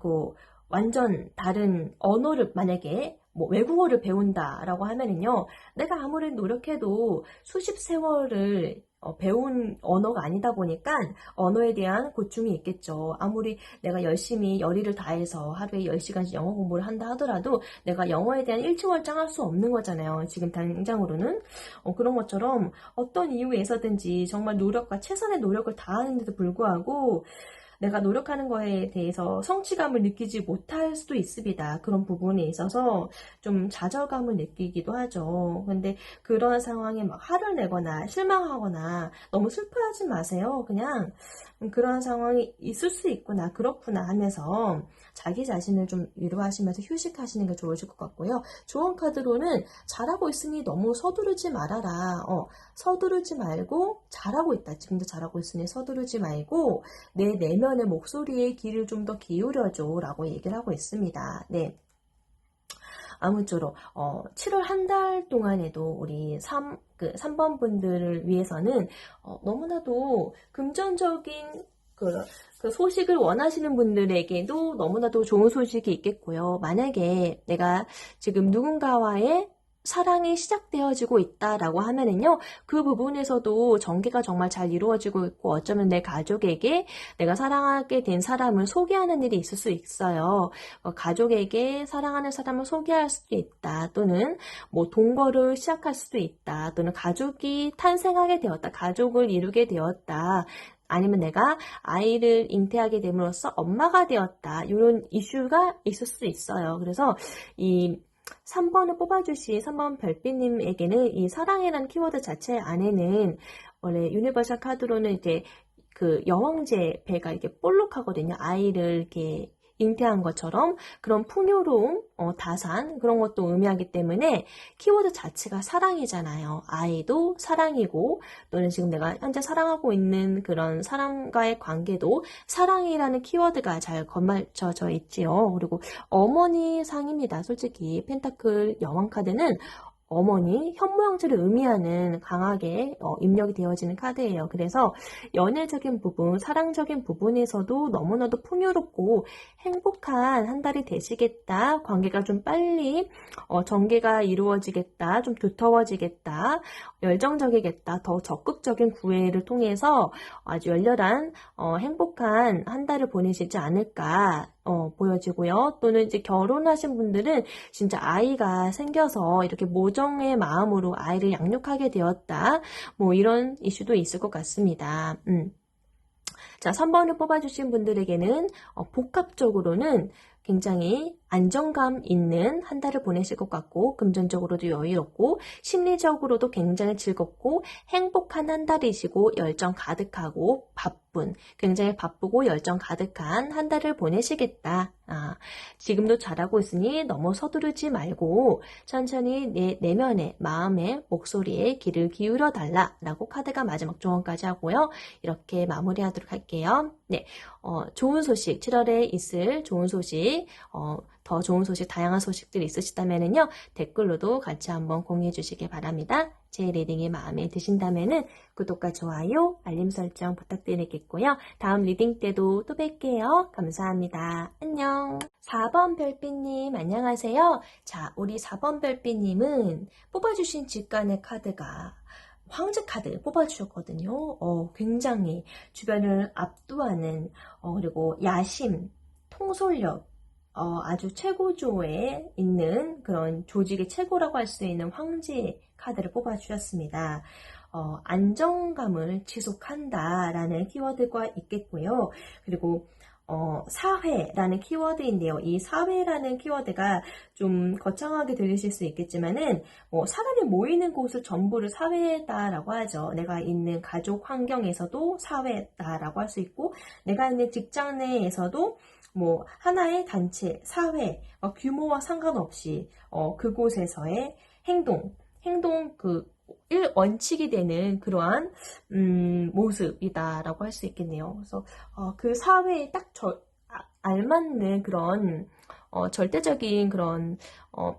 완전 다른 언어를 만약에 뭐 외국어를 배운다라고 하면은요, 내가 아무리 노력해도 수십 세월을 배운 언어가 아니다 보니까 언어에 대한 고충이 있겠죠. 아무리 내가 열심히 열의를 다해서 하루에 10시간씩 영어 공부를 한다 하더라도 내가 영어에 대한 일취월장할 수 없는 거잖아요. 지금 당장으로는. 그런 것처럼 어떤 이유에서든지 정말 노력과 최선의 노력을 다하는데도 불구하고 내가 노력하는 거에 대해서 성취감을 느끼지 못할 수도 있습니다. 그런 부분에 있어서 좀 좌절감을 느끼기도 하죠. 근데 그런 상황에 막 화를 내거나 실망하거나 너무 슬퍼하지 마세요. 그냥 그런 상황이 있을 수 있구나, 그렇구나 하면서 자기 자신을 좀 위로하시면서 휴식하시는 게 좋으실 것 같고요. 조언 카드로는 잘하고 있으니 너무 서두르지 말아라. 서두르지 말고 잘하고 있다. 지금도 잘하고 있으니 서두르지 말고 내 내면의 목소리에 귀를 좀 더 기울여줘 라고 얘기를 하고 있습니다. 네. 아무쪼록 7월 한 달 동안에도 우리 3번 분들을 위해서는 너무나도 금전적인 그 소식을 원하시는 분들에게도 너무나도 좋은 소식이 있겠고요. 만약에 내가 지금 누군가와의 사랑이 시작되어지고 있다라고 하면은요, 그 부분에서도 전개가 정말 잘 이루어지고 있고, 어쩌면 내 가족에게 내가 사랑하게 된 사람을 소개하는 일이 있을 수 있어요. 가족에게 사랑하는 사람을 소개할 수도 있다. 또는 뭐 동거를 시작할 수도 있다. 또는 가족이 탄생하게 되었다. 가족을 이루게 되었다. 아니면 내가 아이를 잉태하게 됨으로써 엄마가 되었다. 이런 이슈가 있을 수 있어요. 그래서 이 3번을 뽑아주신 3번 별빛님에게는 이 사랑이라는 키워드 자체 안에는 원래 유니버셜 카드로는 이제 그 여왕제 배가 이렇게 볼록하거든요. 아이를 이렇게 잉태한 것처럼 그런 풍요로움, 다산 그런 것도 의미하기 때문에 키워드 자체가 사랑이잖아요. 아이도 사랑이고 또는 지금 내가 현재 사랑하고 있는 그런 사람과의 관계도 사랑이라는 키워드가 잘 겉맞춰져 있지요. 그리고 어머니 상입니다. 솔직히 펜타클 여왕 카드는 어머니, 현모양처를 의미하는 강하게 입력이 되어지는 카드예요. 그래서 연애적인 부분, 사랑적인 부분에서도 너무나도 풍요롭고 행복한 한 달이 되시겠다. 관계가 좀 빨리 전개가 이루어지겠다. 좀 두터워지겠다. 열정적이겠다. 더 적극적인 구애를 통해서 아주 열렬한 행복한 한 달을 보내시지 않을까 보여지고요. 또는 이제 결혼하신 분들은 진짜 아이가 생겨서 이렇게 모정의 마음으로 아이를 양육하게 되었다. 뭐 이런 이슈도 있을 것 같습니다. 자, 3번을 뽑아주신 분들에게는 복합적으로는 굉장히 안정감 있는 한 달을 보내실 것 같고 금전적으로도 여유롭고 심리적으로도 굉장히 즐겁고 행복한 한 달이시고 열정 가득하고 굉장히 바쁘고 열정 가득한 한 달을 보내시겠다. 지금도 잘하고 있으니 너무 서두르지 말고 천천히 내 내면의 마음의 목소리에 귀를 기울여 달라라고 카드가 마지막 조언까지 하고요. 이렇게 마무리하도록 할게요. 네, 좋은 소식, 7월에 있을 좋은 소식, 더 좋은 소식, 다양한 소식들이 있으시다면요 댓글로도 같이 한번 공유해 주시기 바랍니다. 제 리딩이 마음에 드신다면은 구독과 좋아요, 알림 설정 부탁드리겠고요. 다음 리딩 때도 또 뵐게요. 감사합니다. 안녕. 4번 별빛님 안녕하세요. 자, 우리 4번 별빛님은 뽑아주신 직관의 카드가 황제 카드 뽑아주셨거든요. 굉장히 주변을 압도하는 그리고 야심, 통솔력 아주 최고조에 있는 그런 조직의 최고라고 할 수 있는 황제 카드를 뽑아주셨습니다. 안정감을 지속한다라는 키워드가 있겠고요. 그리고 사회라는 키워드인데요. 이 사회라는 키워드가 좀 거창하게 들리실 수 있겠지만은 사람이 모이는 곳을 전부를 사회다라고 하죠. 내가 있는 가족 환경에서도 사회다라고 할 수 있고 내가 있는 직장 내에서도 뭐 하나의 단체, 사회, 규모와 상관없이 그곳에서의 행동 그 원칙이 되는 그러한 모습이다라고 할 수 있겠네요. 그래서 그 사회에 딱 알맞는 그런 절대적인 그런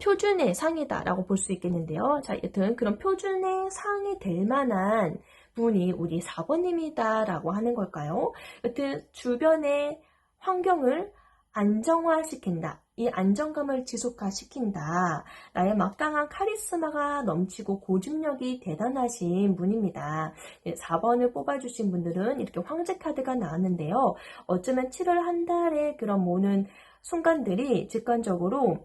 표준의 상이다라고 볼 수 있겠는데요. 자, 여튼 그런 표준의 상이 될 만한 분이 우리 4번님이다라고 하는 걸까요? 여튼 주변의 환경을 안정화시킨다. 이 안정감을 지속화시킨다. 나의 막강한 카리스마가 넘치고 고집력이 대단하신 분입니다. 4번을 뽑아주신 분들은 이렇게 황제 카드가 나왔는데요. 어쩌면 7월 한 달에 그런 모는 순간들이 직관적으로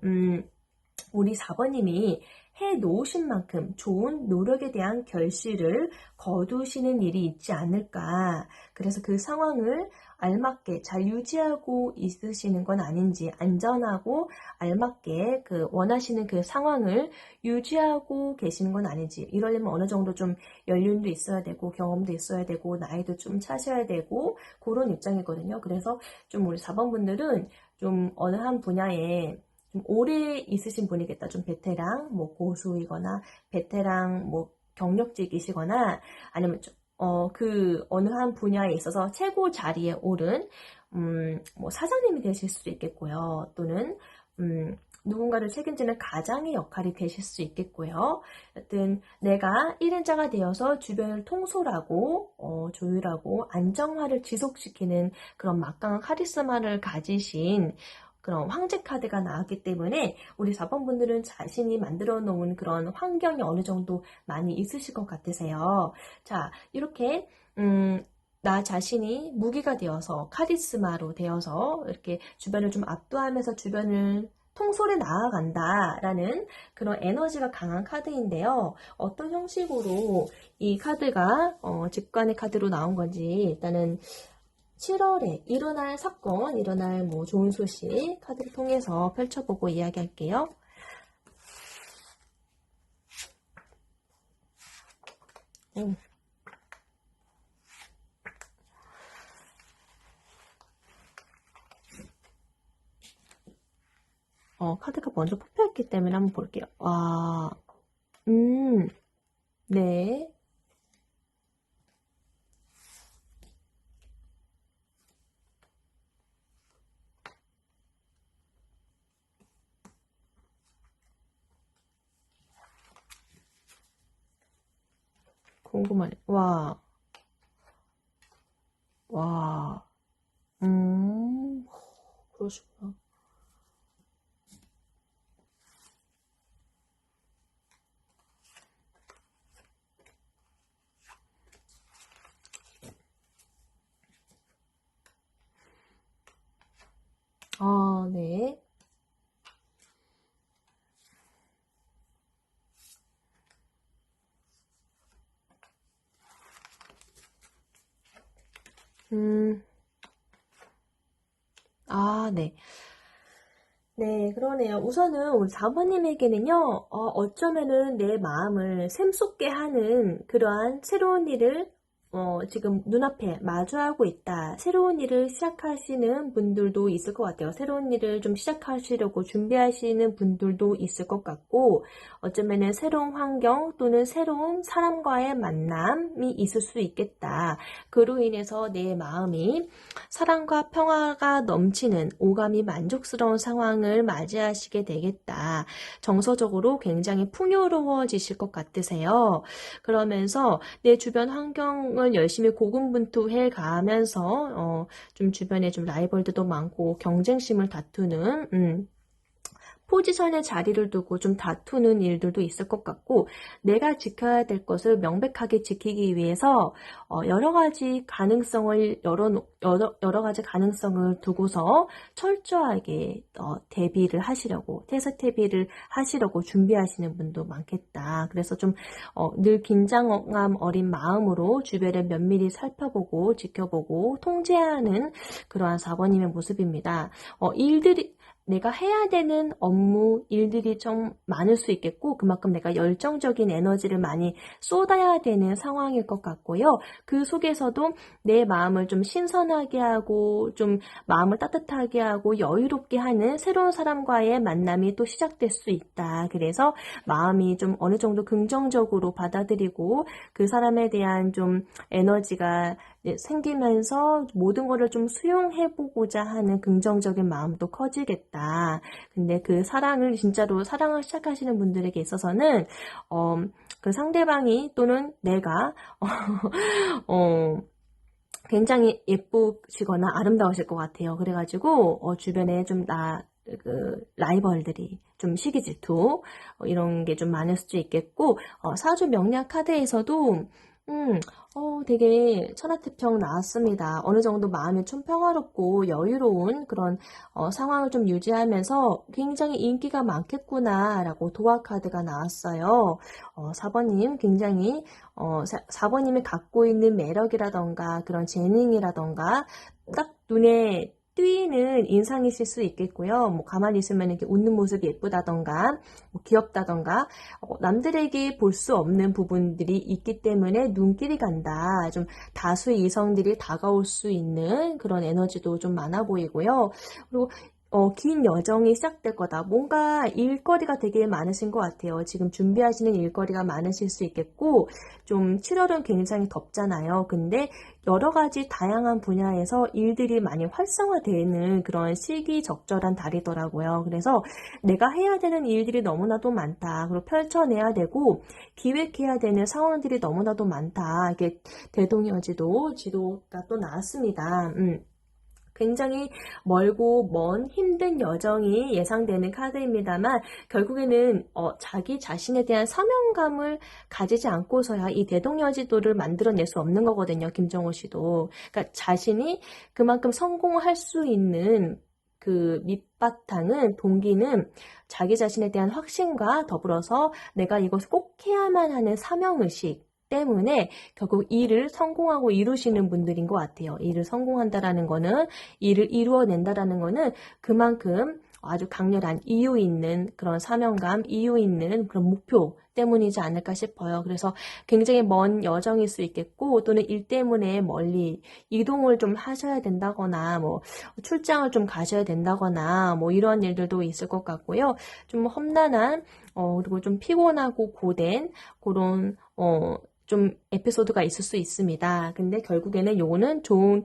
우리 4번님이 해놓으신 만큼 좋은 노력에 대한 결실을 거두시는 일이 있지 않을까. 그래서 그 상황을 알맞게 잘 유지하고 있으시는 건 아닌지, 안전하고 알맞게 그 원하시는 그 상황을 유지하고 계시는 건 아닌지, 이러려면 어느 정도 좀 연륜도 있어야 되고 경험도 있어야 되고 나이도 좀 차셔야 되고 그런 입장이거든요. 그래서 좀 우리 4번 분들은 좀 어느 한 분야에 좀 오래 있으신 분이겠다. 좀 베테랑, 뭐 고수이거나 베테랑, 뭐 경력직이시거나 아니면 그 어느 한 분야에 있어서 최고 자리에 오른 뭐 사장님이 되실 수도 있겠고요. 또는 누군가를 책임지는 가장의 역할이 되실 수 있겠고요. 여튼 내가 1인자가 되어서 주변을 통솔하고 조율하고 안정화를 지속시키는 그런 막강한 카리스마를 가지신 그런 황제 카드가 나왔기 때문에 우리 4번 분들은 자신이 만들어 놓은 그런 환경이 어느 정도 많이 있으실 것 같으세요. 자, 이렇게 나 자신이 무기가 되어서 카리스마로 되어서 이렇게 주변을 좀 압도하면서 주변을 통솔해 나아간다라는 그런 에너지가 강한 카드인데요. 어떤 형식으로 이 카드가 직관의 카드로 나온 건지 일단은 7월에 일어날 사건, 일어날 뭐 좋은 소식 카드를 통해서 펼쳐보고 이야기할게요. 카드가 먼저 뽑혔기 때문에 한번 볼게요. 와, 네. 궁금하네. 와, 와, 그러시구나. 아, 네. 아, 네. 네, 그러네요. 우선은 우리 4번님에게는요, 어쩌면은 내 마음을 샘솟게 하는 그러한 새로운 일을 지금 눈앞에 마주하고 있다. 새로운 일을 시작하시는 분들도 있을 것 같아요. 새로운 일을 좀 시작하시려고 준비하시는 분들도 있을 것 같고, 어쩌면은 새로운 환경 또는 새로운 사람과의 만남이 있을 수 있겠다. 그로 인해서 내 마음이 사랑과 평화가 넘치는 오감이 만족스러운 상황을 맞이하시게 되겠다. 정서적으로 굉장히 풍요로워지실 것 같으세요. 그러면서 내 주변 환경을 열심히 고군분투해 가면서 좀 주변에 좀 라이벌들도 많고 경쟁심을 다투는 포지션에 자리를 두고 좀 다투는 일들도 있을 것 같고 내가 지켜야 될 것을 명백하게 지키기 위해서 여러 가지 가능성을 여러 가지 가능성을 두고서 철저하게 대비를 하시려고 태세대비를 하시려고 준비하시는 분도 많겠다. 그래서 좀 늘 긴장감 어린 마음으로 주변을 면밀히 살펴보고 지켜보고 통제하는 그러한 4번님의 모습입니다. 내가 해야 되는 업무, 일들이 좀 많을 수 있겠고 그만큼 내가 열정적인 에너지를 많이 쏟아야 되는 상황일 것 같고요. 그 속에서도 내 마음을 좀 신선하게 하고 좀 마음을 따뜻하게 하고 여유롭게 하는 새로운 사람과의 만남이 또 시작될 수 있다. 그래서 마음이 좀 어느 정도 긍정적으로 받아들이고 그 사람에 대한 좀 에너지가 생기면서 모든 거를 좀 수용해보고자 하는 긍정적인 마음도 커지겠다. 근데 그 사랑을 진짜로 사랑을 시작하시는 분들에게 있어서는 그 상대방이 또는 내가 어, 굉장히 예쁘시거나 아름다우실 것 같아요. 그래가지고 주변에 좀 라이벌들이 좀 시기 질투 이런 게 좀 많을 수도 있겠고 사주 명리학 카드에서도 되게 천하태평 나왔습니다. 어느 정도 마음이 좀 평화롭고 여유로운 그런 상황을 좀 유지하면서 굉장히 인기가 많겠구나라고 도화 카드가 나왔어요. 4번님 굉장히 4번님이 갖고 있는 매력이라던가 그런 재능이라던가 딱 눈에 띄는 인상이실 수 있겠고요. 뭐 가만히 있으면 이렇게 웃는 모습이 예쁘다던가 뭐 귀엽다던가 남들에게 볼 수 없는 부분들이 있기 때문에 눈길이 간다. 좀 다수의 이성들이 다가올 수 있는 그런 에너지도 좀 많아 보이고요. 그리고 긴 여정이 시작될 거다. 뭔가 일거리가 되게 많으신 것 같아요. 지금 준비하시는 일거리가 많으실 수 있겠고, 좀 7월은 굉장히 덥잖아요. 근데 여러 가지 다양한 분야에서 일들이 많이 활성화되는 그런 시기적절한 달이더라고요. 그래서 내가 해야 되는 일들이 너무나도 많다. 그리고 펼쳐내야 되고, 기획해야 되는 상황들이 너무나도 많다. 이게 대동여지도 지도가 또 나왔습니다. 굉장히 멀고 먼 힘든 여정이 예상되는 카드입니다만 결국에는 자기 자신에 대한 사명감을 가지지 않고서야 이 대동여지도를 만들어낼 수 없는 거거든요. 김정호 씨도. 그러니까 자신이 그만큼 성공할 수 있는 그 밑바탕은 동기는 자기 자신에 대한 확신과 더불어서 내가 이것을 꼭 해야만 하는 사명의식 때문에 결국 일을 성공하고 이루시는 분들인 것 같아요. 일을 성공한다라는 거는 일을 이루어낸다라는 거는 그만큼 아주 강렬한 이유 있는 그런 사명감, 이유 있는 그런 목표 때문이지 않을까 싶어요. 그래서 굉장히 먼 여정일 수 있겠고 또는 일 때문에 멀리 이동을 좀 하셔야 된다거나 뭐 출장을 좀 가셔야 된다거나 뭐 이런 일들도 있을 것 같고요. 좀 험난한 그리고 좀 피곤하고 고된 그런 좀 에피소드가 있을 수 있습니다. 근데 결국에는 요거는 좋은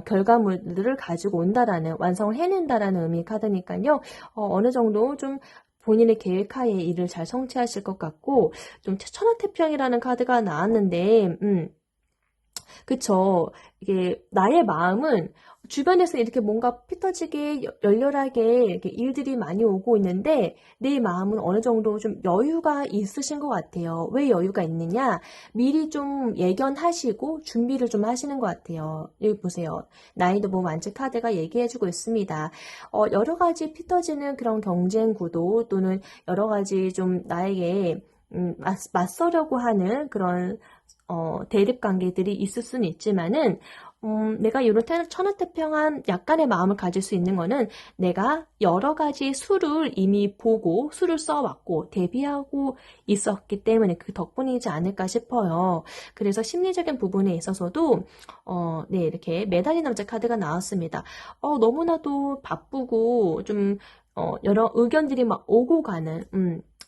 결과물들을 가지고 온다라는 완성을 해낸다라는 의미 카드니까요. 어느 정도 좀 본인의 계획하에 일을 잘 성취하실 것 같고 좀 천하태평이라는 카드가 나왔는데 그쵸. 이게 나의 마음은 주변에서 이렇게 뭔가 피 터지게 열렬하게 이렇게 일들이 많이 오고 있는데 내 마음은 어느 정도 좀 여유가 있으신 것 같아요. 왜 여유가 있느냐? 미리 좀 예견하시고 준비를 좀 하시는 것 같아요. 여기 보세요. 나이도 뭐 만체 카드가 얘기해주고 있습니다. 여러 가지 피 터지는 그런 경쟁 구도 또는 여러 가지 좀 나에게 맞서려고 하는 그런 대립 관계들이 있을 수는 있지만은, 내가 이런 천하태평한 약간의 마음을 가질 수 있는 거는 내가 여러 가지 수를 이미 보고 수를 써왔고 대비하고 있었기 때문에 그 덕분이지 않을까 싶어요. 그래서 심리적인 부분에 있어서도, 네, 이렇게 메달리 남자 카드가 나왔습니다. 너무나도 바쁘고 좀, 여러 의견들이 막 오고 가는,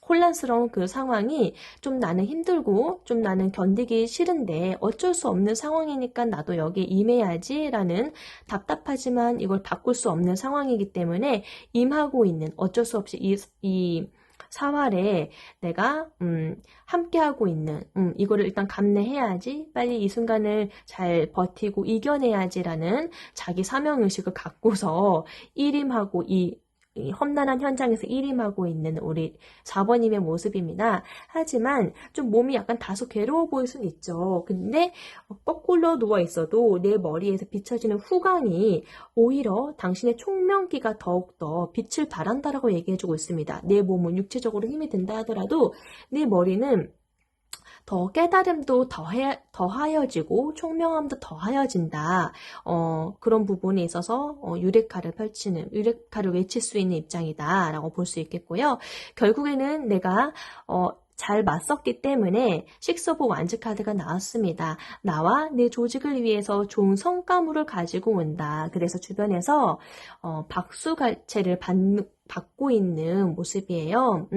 혼란스러운 그 상황이 좀 나는 힘들고 좀 나는 견디기 싫은데 어쩔 수 없는 상황이니까 나도 여기에 임해야지라는 답답하지만 이걸 바꿀 수 없는 상황이기 때문에 임하고 있는 어쩔 수 없이 이 사활에 내가 함께하고 있는 이거를 일단 감내해야지 빨리 이 순간을 잘 버티고 이겨내야지라는 자기 사명의식을 갖고서 일임하고 이 험난한 현장에서 일임하고 있는 우리 4번님의 모습입니다. 하지만 좀 몸이 약간 다소 괴로워 보일 수는 있죠. 근데 거꾸로 누워 있어도 내 머리에서 비춰지는 후광이 오히려 당신의 총명기가 더욱더 빛을 발한다라고 얘기해주고 있습니다. 내 몸은 육체적으로 힘이 든다 하더라도 내 머리는 더 깨달음도 더하여지고 총명함도 더하여진다. 그런 부분에 있어서 유레카를 외칠 수 있는 입장이다 라고 볼 수 있겠고요. 결국에는 내가 잘 맞섰기 때문에 식스 오브 완즈 카드가 나왔습니다. 나와 내 조직을 위해서 좋은 성과물을 가지고 온다. 그래서 주변에서 박수갈채를 받고 있는 모습이에요.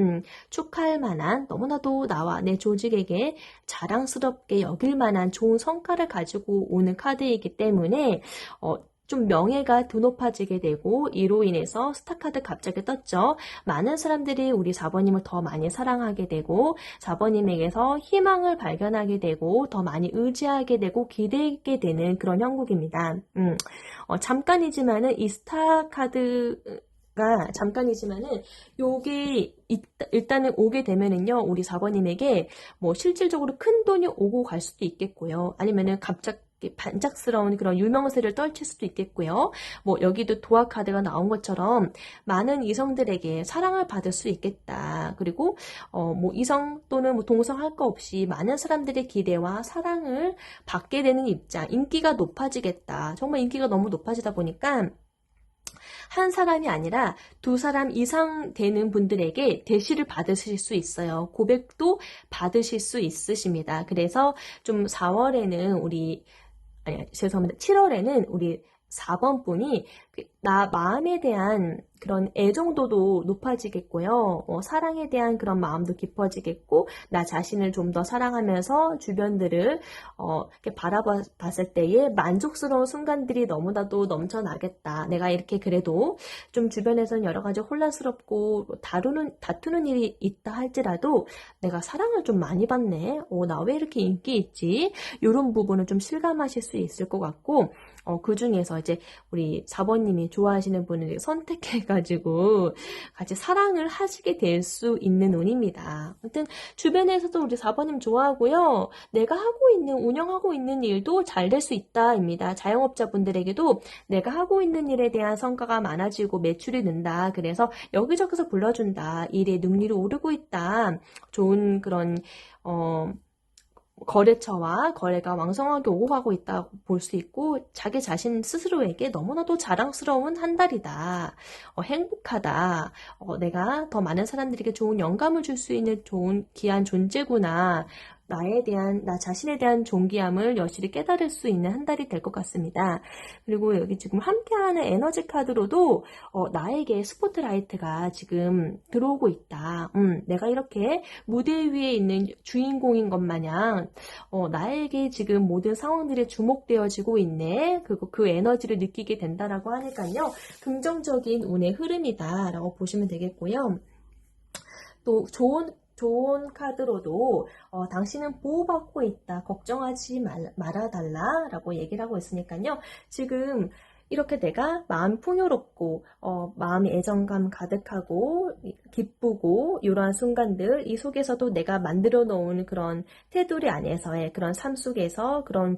축하할 만한, 너무나도 나와 내 조직에게 자랑스럽게 여길 만한 좋은 성과를 가지고 오는 카드이기 때문에 좀 명예가 더 높아지게 되고, 이로 인해서 스타카드 갑자기 떴죠. 많은 사람들이 우리 4번님을 더 많이 사랑하게 되고, 4번님에게서 희망을 발견하게 되고, 더 많이 의지하게 되고 기대게 되는 그런 형국입니다. 잠깐이지만은 이 스타카드 잠깐이지만은 요게 일단은 오게 되면은요, 우리 4번님에게 뭐 실질적으로 큰 돈이 오고 갈 수도 있겠고요. 아니면은 갑자기 반짝스러운 그런 유명세를 떨칠 수도 있겠고요. 뭐 여기도 도화 카드가 나온 것처럼 많은 이성들에게 사랑을 받을 수 있겠다. 그리고 뭐 이성 또는 뭐 동성 할 거 없이 많은 사람들의 기대와 사랑을 받게 되는 입장, 인기가 높아지겠다. 정말 인기가 너무 높아지다 보니까 한 사람이 아니라 두 사람 이상 되는 분들에게 대시를 받으실 수 있어요. 고백도 받으실 수 있으십니다. 그래서 좀 4월에는 죄송합니다. 7월에는 우리 4번 분이 나 마음에 대한 그런 애정도도 높아지겠고요. 사랑에 대한 그런 마음도 깊어지겠고, 나 자신을 좀 더 사랑하면서 주변들을 이렇게 바라봤을 때의 만족스러운 순간들이 너무나도 넘쳐나겠다. 내가 이렇게 그래도 좀 주변에서는 여러 가지 혼란스럽고 다투는 일이 있다 할지라도 내가 사랑을 좀 많이 받네. 나 왜 이렇게 인기 있지? 이런 부분을 좀 실감하실 수 있을 것 같고, 그 중에서 이제 우리 4번님이 좋아하시는 분을 선택해가지고 같이 사랑을 하시게 될 수 있는 운입니다. 아무튼 주변에서도 우리 4번님 좋아하고요. 내가 운영하고 있는 일도 잘 될 수 있다입니다. 자영업자분들에게도 내가 하고 있는 일에 대한 성과가 많아지고 매출이 는다. 그래서 여기저기서 불러준다. 일의 능률이 오르고 있다. 좋은 그런 거래처와 거래가 왕성하게 오고 가고 있다고 볼 수 있고, 자기 자신 스스로에게 너무나도 자랑스러운 한 달이다. 행복하다. 내가 더 많은 사람들에게 좋은 영감을 줄 수 있는 좋은 귀한 존재구나. 나 자신에 대한 존귀함을 여실히 깨달을 수 있는 한 달이 될 것 같습니다. 그리고 여기 지금 함께하는 에너지 카드로도 나에게 스포트라이트가 지금 들어오고 있다. 내가 이렇게 무대 위에 있는 주인공인 것 마냥 나에게 지금 모든 상황들이 주목되어지고 있네. 그리고 그 에너지를 느끼게 된다라고 하니까요. 긍정적인 운의 흐름이다라고 보시면 되겠고요. 또 좋은 카드로도 당신은 보호받고 있다. 걱정하지 말아달라라고 얘기를 하고 있으니까요. 지금 이렇게 내가 마음이 풍요롭고 마음이 애정감 가득하고 기쁘고 이러한 순간들, 이 속에서도 내가 만들어 놓은 그런 테두리 안에서의 그런 삶 속에서 그런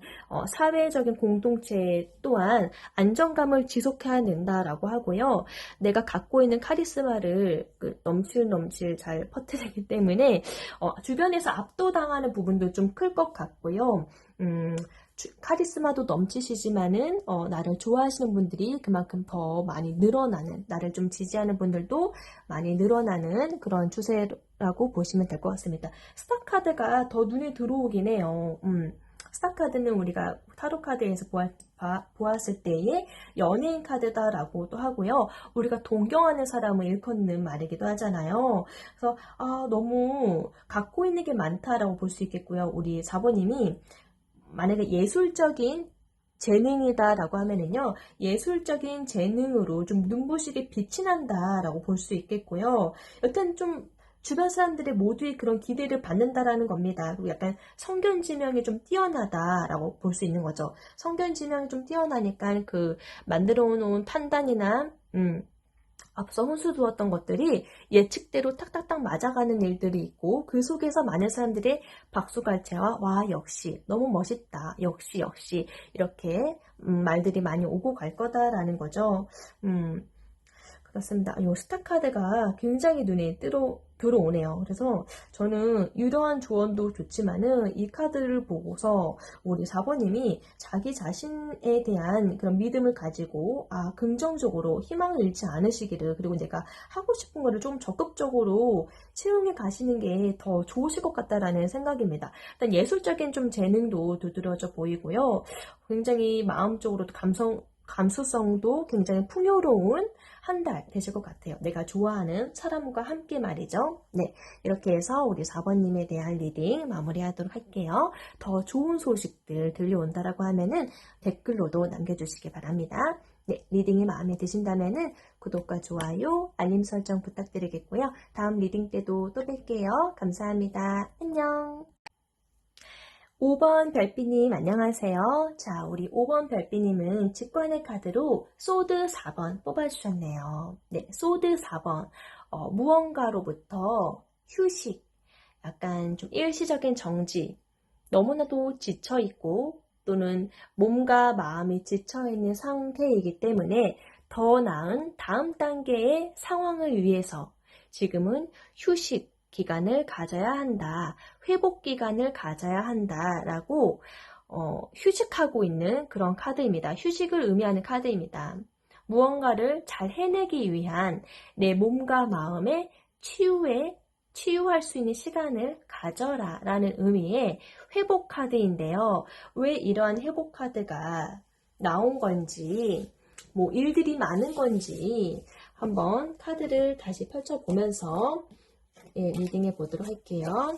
사회적인 공동체 또한 안정감을 지속해야 된다라고 하고요. 내가 갖고 있는 카리스마를 넘칠 잘 퍼뜨리기 때문에 주변에서 압도당하는 부분도 좀 클 것 같고요. 카리스마도 넘치시지만은 나를 좋아하시는 분들이 그만큼 더 많이 늘어나는, 나를 좀 지지하는 분들도 많이 늘어나는 그런 추세라고 보시면 될 것 같습니다. 스타카드가 더 눈에 들어오긴 해요. 스타카드는 우리가 타로카드에서 보았을 때의 연예인 카드다라고도 하고요. 우리가 동경하는 사람을 일컫는 말이기도 하잖아요. 그래서 너무 갖고 있는 게 많다라고 볼 수 있겠고요. 우리 4번님이 만약에 예술적인 재능이다라고 하면은요, 예술적인 재능으로 좀 눈부시게 빛이 난다라고 볼 수 있겠고요. 여튼 좀 주변 사람들의 모두의 그런 기대를 받는다라는 겁니다. 그리고 약간 성견지명이 좀 뛰어나다라고 볼 수 있는 거죠. 성견지명이 좀 뛰어나니까 그 만들어 놓은 판단이나 앞서 혼수 두었던 것들이 예측대로 탁탁탁 맞아가는 일들이 있고, 그 속에서 많은 사람들의 박수갈채와 와 역시 너무 멋있다, 역시 이렇게 말들이 많이 오고 갈 거다라는 거죠. 그렇습니다. 이 스타카드가 굉장히 눈에 들어오네요. 그래서 저는 이러한 조언도 좋지만은 이 카드를 보고서 우리 4번님이 자기 자신에 대한 그런 믿음을 가지고 긍정적으로 희망을 잃지 않으시기를, 그리고 내가 하고 싶은 거를 좀 적극적으로 채용해 가시는 게 더 좋으실 것 같다라는 생각입니다. 일단 예술적인 좀 재능도 두드러져 보이고요. 굉장히 마음적으로도 감수성도 굉장히 풍요로운 한 달 되실 것 같아요. 내가 좋아하는 사람과 함께 말이죠. 네, 이렇게 해서 우리 4번님에 대한 리딩 마무리하도록 할게요. 더 좋은 소식들 들려온다라고 하면은 댓글로도 남겨주시기 바랍니다. 네, 리딩이 마음에 드신다면은 구독과 좋아요, 알림 설정 부탁드리겠고요. 다음 리딩 때도 또 뵐게요. 감사합니다. 안녕. 5번 별비님 안녕하세요. 자, 우리 5번 별비님은 직관의 카드로 소드 4번 뽑아주셨네요. 네, 소드 4번. 무언가로부터 휴식, 약간 좀 일시적인 정지, 너무나도 지쳐있고 또는 몸과 마음이 지쳐있는 상태이기 때문에 더 나은 다음 단계의 상황을 위해서 지금은 휴식 기간을 가져야 한다. 회복 기간을 가져야 한다라고 휴식하고 있는 그런 카드입니다. 휴식을 의미하는 카드입니다. 무언가를 잘 해내기 위한 내 몸과 마음의 치유할 수 있는 시간을 가져라 라는 의미의 회복 카드인데요. 왜 이러한 회복 카드가 나온 건지, 뭐 일들이 많은 건지 한번 카드를 다시 펼쳐보면서 리딩해 보도록 할게요.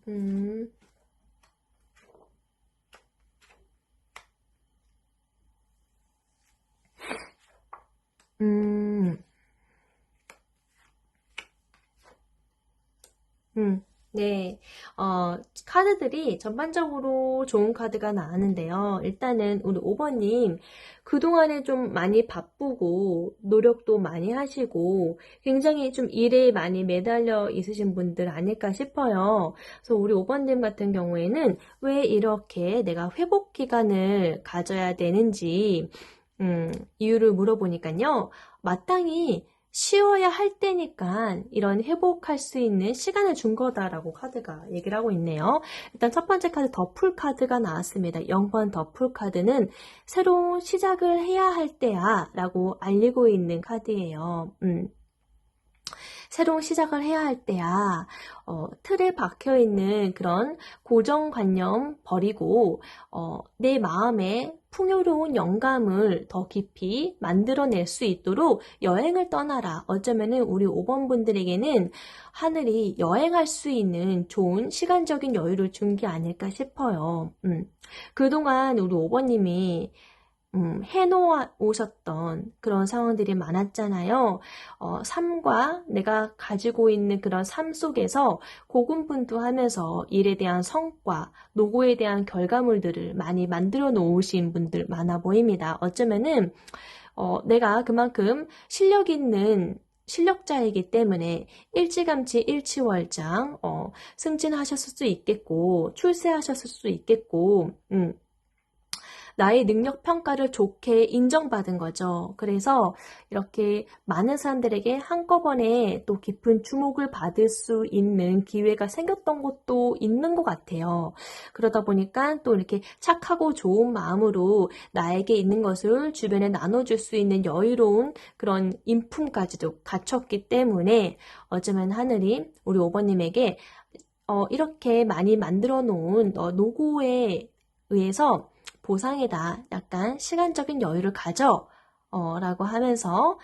음, 음, 네. 카드들이 전반적으로 좋은 카드가 나왔는데요. 일단은 우리 5번님, 그동안에 좀 많이 바쁘고, 노력도 많이 하시고, 굉장히 좀 일에 많이 매달려 있으신 분들 아닐까 싶어요. 그래서 우리 5번님 같은 경우에는 왜 이렇게 내가 회복 기간을 가져야 되는지, 이유를 물어보니까요. 마땅히 쉬어야 할 때니까 이런 회복할 수 있는 시간을 준 거다라고 카드가 얘기를 하고 있네요. 일단 첫 번째 카드 더풀 카드가 나왔습니다. 0번 더풀 카드는 새로운 시작을 해야 할 때야 라고 알리고 있는 카드예요. 새로운 시작을 해야 할 때야 틀에 박혀있는 그런 고정관념 버리고 내 마음에 풍요로운 영감을 더 깊이 만들어낼 수 있도록 여행을 떠나라. 어쩌면은 우리 5번 분들에게는 하늘이 여행할 수 있는 좋은 시간적인 여유를 준 게 아닐까 싶어요. 그동안 우리 5번님이 해놓으셨던 그런 상황들이 많았잖아요. 삶과 내가 가지고 있는 그런 삶 속에서 고군분투하면서 일에 대한 성과, 노고에 대한 결과물들을 많이 만들어 놓으신 분들 많아 보입니다. 어쩌면은 내가 그만큼 실력 있는 실력자이기 때문에 일찌감치 일치월장 승진하셨을 수 있겠고 출세하셨을 수 있겠고 나의 능력 평가를 좋게 인정받은 거죠. 그래서 이렇게 많은 사람들에게 한꺼번에 또 깊은 주목을 받을 수 있는 기회가 생겼던 것도 있는 것 같아요. 그러다 보니까 또 이렇게 착하고 좋은 마음으로 나에게 있는 것을 주변에 나눠줄 수 있는 여유로운 그런 인품까지도 갖췄기 때문에 어쩌면 하늘이 우리 5번님에게 이렇게 많이 만들어 놓은 노고에 의해서 보상이다. 약간 시간적인 여유를 가져. 라고 하면서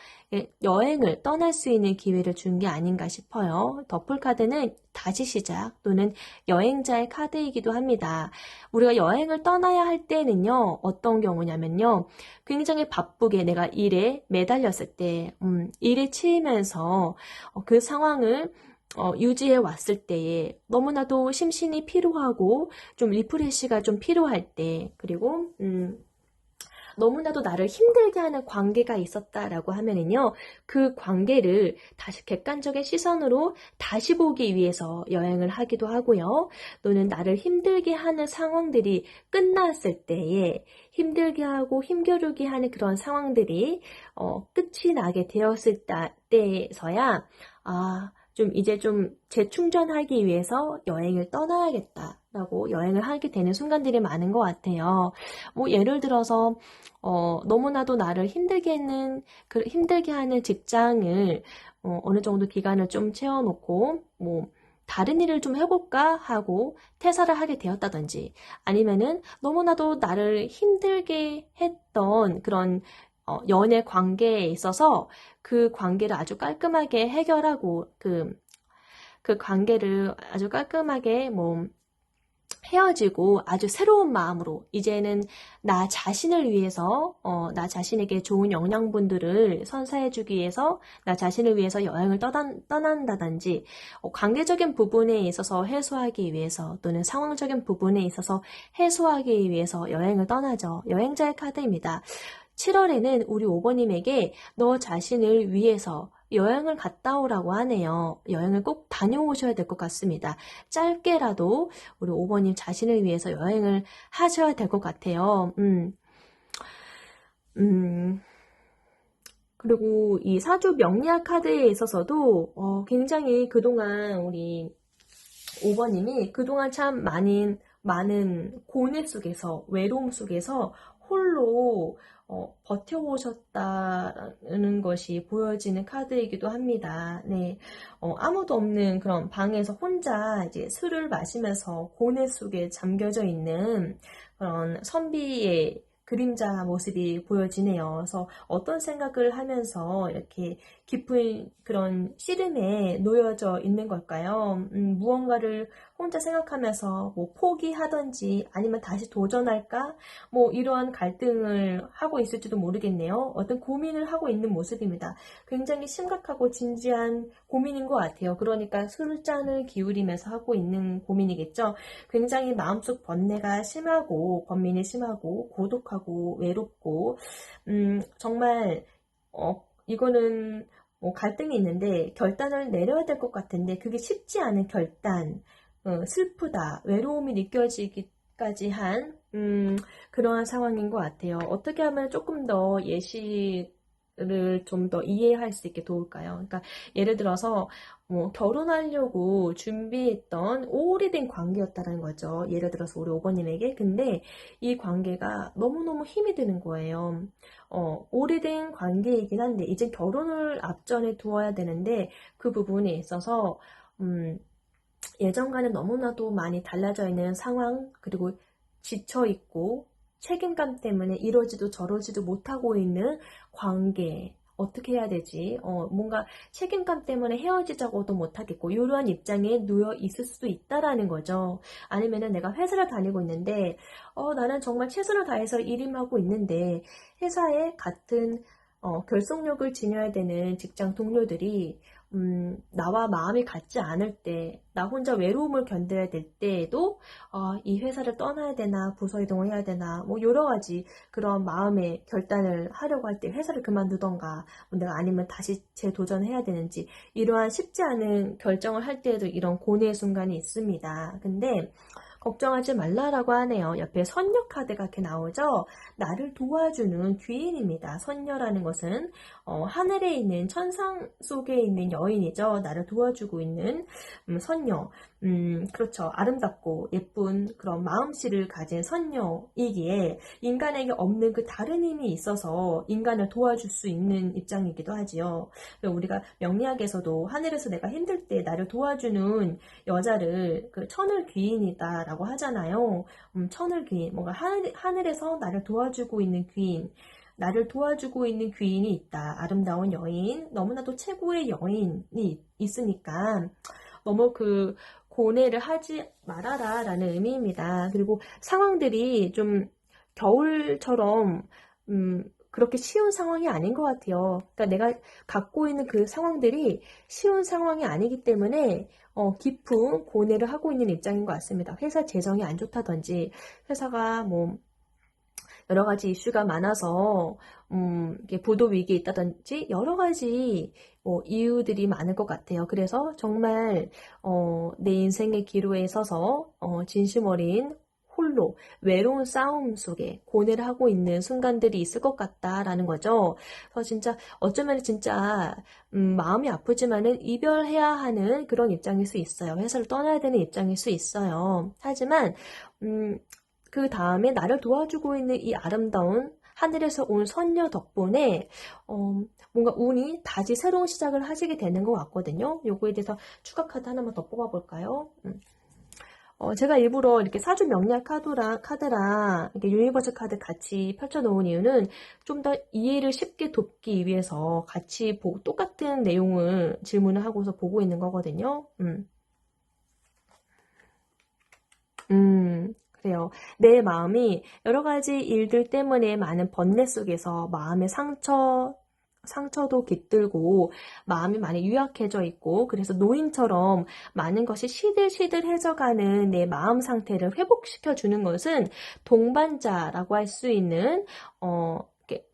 여행을 떠날 수 있는 기회를 준 게 아닌가 싶어요. 더풀 카드는 다시 시작 또는 여행자의 카드이기도 합니다. 우리가 여행을 떠나야 할 때는요, 어떤 경우냐면요, 굉장히 바쁘게 내가 일에 매달렸을 때, 일에 치이면서 그 상황을 유지해 왔을 때에 너무나도 심신이 피로하고 좀 리프레시가 좀 필요할 때, 그리고 너무나도 나를 힘들게 하는 관계가 있었다라고 하면은요, 그 관계를 다시 객관적인 시선으로 다시 보기 위해서 여행을 하기도 하고요. 또는 나를 힘들게 하는 상황들이 끝났을 때에 힘들게 하고 힘겨루게 하는 그런 상황들이 끝이 나게 되었을 때에서야 이제 좀 재충전하기 위해서 여행을 떠나야겠다라고 여행을 하게 되는 순간들이 많은 것 같아요. 뭐 예를 들어서 너무나도 나를 힘들게 하는 직장을 어느 정도 기간을 좀 채워놓고 뭐 다른 일을 좀 해볼까 하고 퇴사를 하게 되었다든지, 아니면은 너무나도 나를 힘들게 했던 그런 연애 관계에 있어서 그 관계를 아주 깔끔하게 해결하고 그 관계를 아주 깔끔하게 헤어지고 아주 새로운 마음으로 이제는 나 자신을 위해서 나 자신에게 좋은 영양분들을 선사해주기 위해서 나 자신을 위해서 여행을 떠난다든지, 관계적인 부분에 있어서 해소하기 위해서 또는 상황적인 부분에 있어서 해소하기 위해서 여행을 떠나죠. 여행자의 카드입니다. 7월에는 우리 5번님에게 너 자신을 위해서 여행을 갔다 오라고 하네요. 여행을 꼭 다녀오셔야 될 것 같습니다. 짧게라도 우리 5번님 자신을 위해서 여행을 하셔야 될 것 같아요. 그리고 이 사주 명리학 카드에 있어서도 굉장히 그동안 우리 5번님이 그동안 참 많은 고뇌 속에서, 외로움 속에서 홀로 버텨오셨다는 것이 보여지는 카드이기도 합니다. 네, 아무도 없는 그런 방에서 혼자 이제 술을 마시면서 고뇌 속에 잠겨져 있는 그런 선비의 그림자 모습이 보여지네요. 그래서 어떤 생각을 하면서 이렇게 깊은 그런 씨름에 놓여져 있는 걸까요? 무언가를 혼자 생각하면서 뭐 포기하든지 아니면 다시 도전할까? 뭐 이러한 갈등을 하고 있을지도 모르겠네요. 어떤 고민을 하고 있는 모습입니다. 굉장히 심각하고 진지한 고민인 것 같아요. 그러니까 술잔을 기울이면서 하고 있는 고민이겠죠. 굉장히 마음속 번뇌가 심하고, 번민이 심하고, 고독하고, 외롭고, 정말 이거는 갈등이 있는데 결단을 내려야 될 것 같은데 그게 쉽지 않은 결단, 슬프다, 외로움이 느껴지기까지 한 그러한 상황인 것 같아요. 어떻게 하면 조금 더 예시를 좀 더 이해할 수 있게 도울까요? 그러니까 예를 들어서 결혼하려고 준비했던 오래된 관계였다는 거죠. 예를 들어서 우리 5번님에게. 근데 이 관계가 너무너무 힘이 드는 거예요. 오래된 관계이긴 한데 이제 결혼을 앞전에 두어야 되는데 그 부분에 있어서 예전과는 너무나도 많이 달라져 있는 상황, 그리고 지쳐 있고 책임감 때문에 이러지도 저러지도 못하고 있는 관계, 어떻게 해야 되지? 뭔가 책임감 때문에 헤어지자고도 못하겠고 이러한 입장에 놓여 있을 수도 있다라는 거죠. 아니면은 내가 회사를 다니고 있는데 나는 정말 최선을 다해서 일임하고 있는데 회사에 같은 결속력을 지녀야 되는 직장 동료들이 나와 마음이 같지 않을 때, 나 혼자 외로움을 견뎌야 될 때에도 이 회사를 떠나야 되나, 부서 이동을 해야 되나, 뭐 여러 가지 그런 마음의 결단을 하려고 할 때 회사를 그만두던가, 내가 아니면 다시 재도전해야 되는지, 이러한 쉽지 않은 결정을 할 때에도 이런 고뇌의 순간이 있습니다. 근데 걱정하지 말라라고 하네요. 옆에 선녀 카드가 이렇게 나오죠. 나를 도와주는 귀인입니다. 선녀라는 것은 하늘에 있는 천상 속에 있는 여인이죠. 나를 도와주고 있는 선녀. 그렇죠. 아름답고 예쁜 그런 마음씨를 가진 선녀이기에 인간에게 없는 그 다른 힘이 있어서 인간을 도와줄 수 있는 입장이기도 하지요. 우리가 명리학에서도 하늘에서 내가 힘들 때 나를 도와주는 여자를 그 천을 귀인이다 라고 하잖아요. 천을 귀인, 뭔가 하늘에서 나를 도와주고 있는 귀인, 나를 도와주고 있는 귀인이 있다. 아름다운 여인, 너무나도 최고의 여인이 있으니까 너무 그 고뇌를 하지 말아라 라는 의미입니다. 그리고 상황들이 좀 겨울처럼 그렇게 쉬운 상황이 아닌 것 같아요. 그러니까 내가 갖고 있는 그 상황들이 쉬운 상황이 아니기 때문에 깊은 고뇌를 하고 있는 입장인 것 같습니다. 회사 재정이 안 좋다든지 회사가 뭐 여러 가지 이슈가 많아서 이게 부도 위기에 있다든지 여러 가지 이유들이 많을 것 같아요. 그래서 정말 내 인생의 기로에 서서 진심 어린 홀로 외로운 싸움 속에 고뇌를 하고 있는 순간들이 있을 것 같다라는 거죠. 그래서 진짜 어쩌면 진짜 마음이 아프지만은 이별해야 하는 그런 입장일 수 있어요. 회사를 떠나야 되는 입장일 수 있어요. 하지만 그 다음에 나를 도와주고 있는 이 아름다운 하늘에서 온 선녀 덕분에 뭔가 운이 다시 새로운 시작을 하시게 되는 것 같거든요. 요거에 대해서 추가 카드 하나만 더 뽑아볼까요? 제가 일부러 이렇게 사주 명리학 카드랑 이렇게 유니버설 카드 같이 펼쳐놓은 이유는 좀 더 이해를 쉽게 돕기 위해서 같이 똑같은 내용을 질문을 하고서 보고 있는 거거든요. 그래요. 내 마음이 여러 가지 일들 때문에 많은 번뇌 속에서 마음의 상처도 깃들고 마음이 많이 유약해져 있고 그래서 노인처럼 많은 것이 시들시들해져가는 내 마음 상태를 회복시켜 주는 것은 동반자라고 할 수 있는 이렇게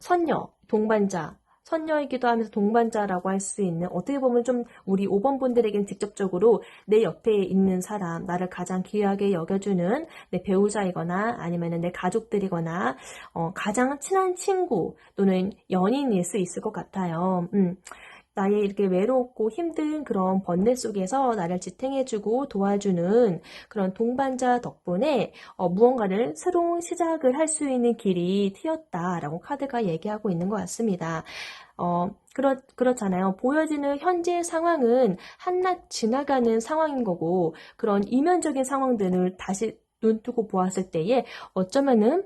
선녀이기도 하면서 동반자라고 할 수 있는 어떻게 보면 좀 우리 5번 분들에게는 직접적으로 내 옆에 있는 사람, 나를 가장 귀하게 여겨주는 내 배우자이거나 아니면 내 가족들이거나 가장 친한 친구 또는 연인일 수 있을 것 같아요. 나의 이렇게 외롭고 힘든 그런 번뇌 속에서 나를 지탱해주고 도와주는 그런 동반자 덕분에 무언가를 새로운 시작을 할 수 있는 길이 트였다라고 카드가 얘기하고 있는 것 같습니다. 그렇잖아요. 보여지는 현재 상황은 한낱 지나가는 상황인 거고 그런 이면적인 상황들을 다시 눈뜨고 보았을 때에 어쩌면은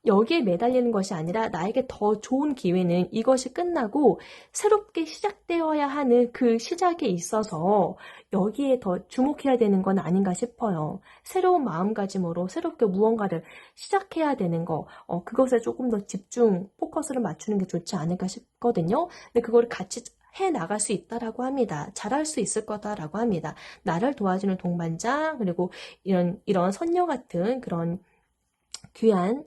여기에 매달리는 것이 아니라 나에게 더 좋은 기회는 이것이 끝나고 새롭게 시작되어야 하는 그 시작에 있어서 여기에 더 주목해야 되는 건 아닌가 싶어요. 새로운 마음가짐으로 새롭게 무언가를 시작해야 되는 거, 그것에 조금 더 포커스를 맞추는 게 좋지 않을까 싶거든요. 근데 그거를 같이 해 나갈 수 있다라고 합니다. 잘할 수 있을 거다라고 합니다. 나를 도와주는 동반자, 그리고 이런 선녀 같은 그런 귀한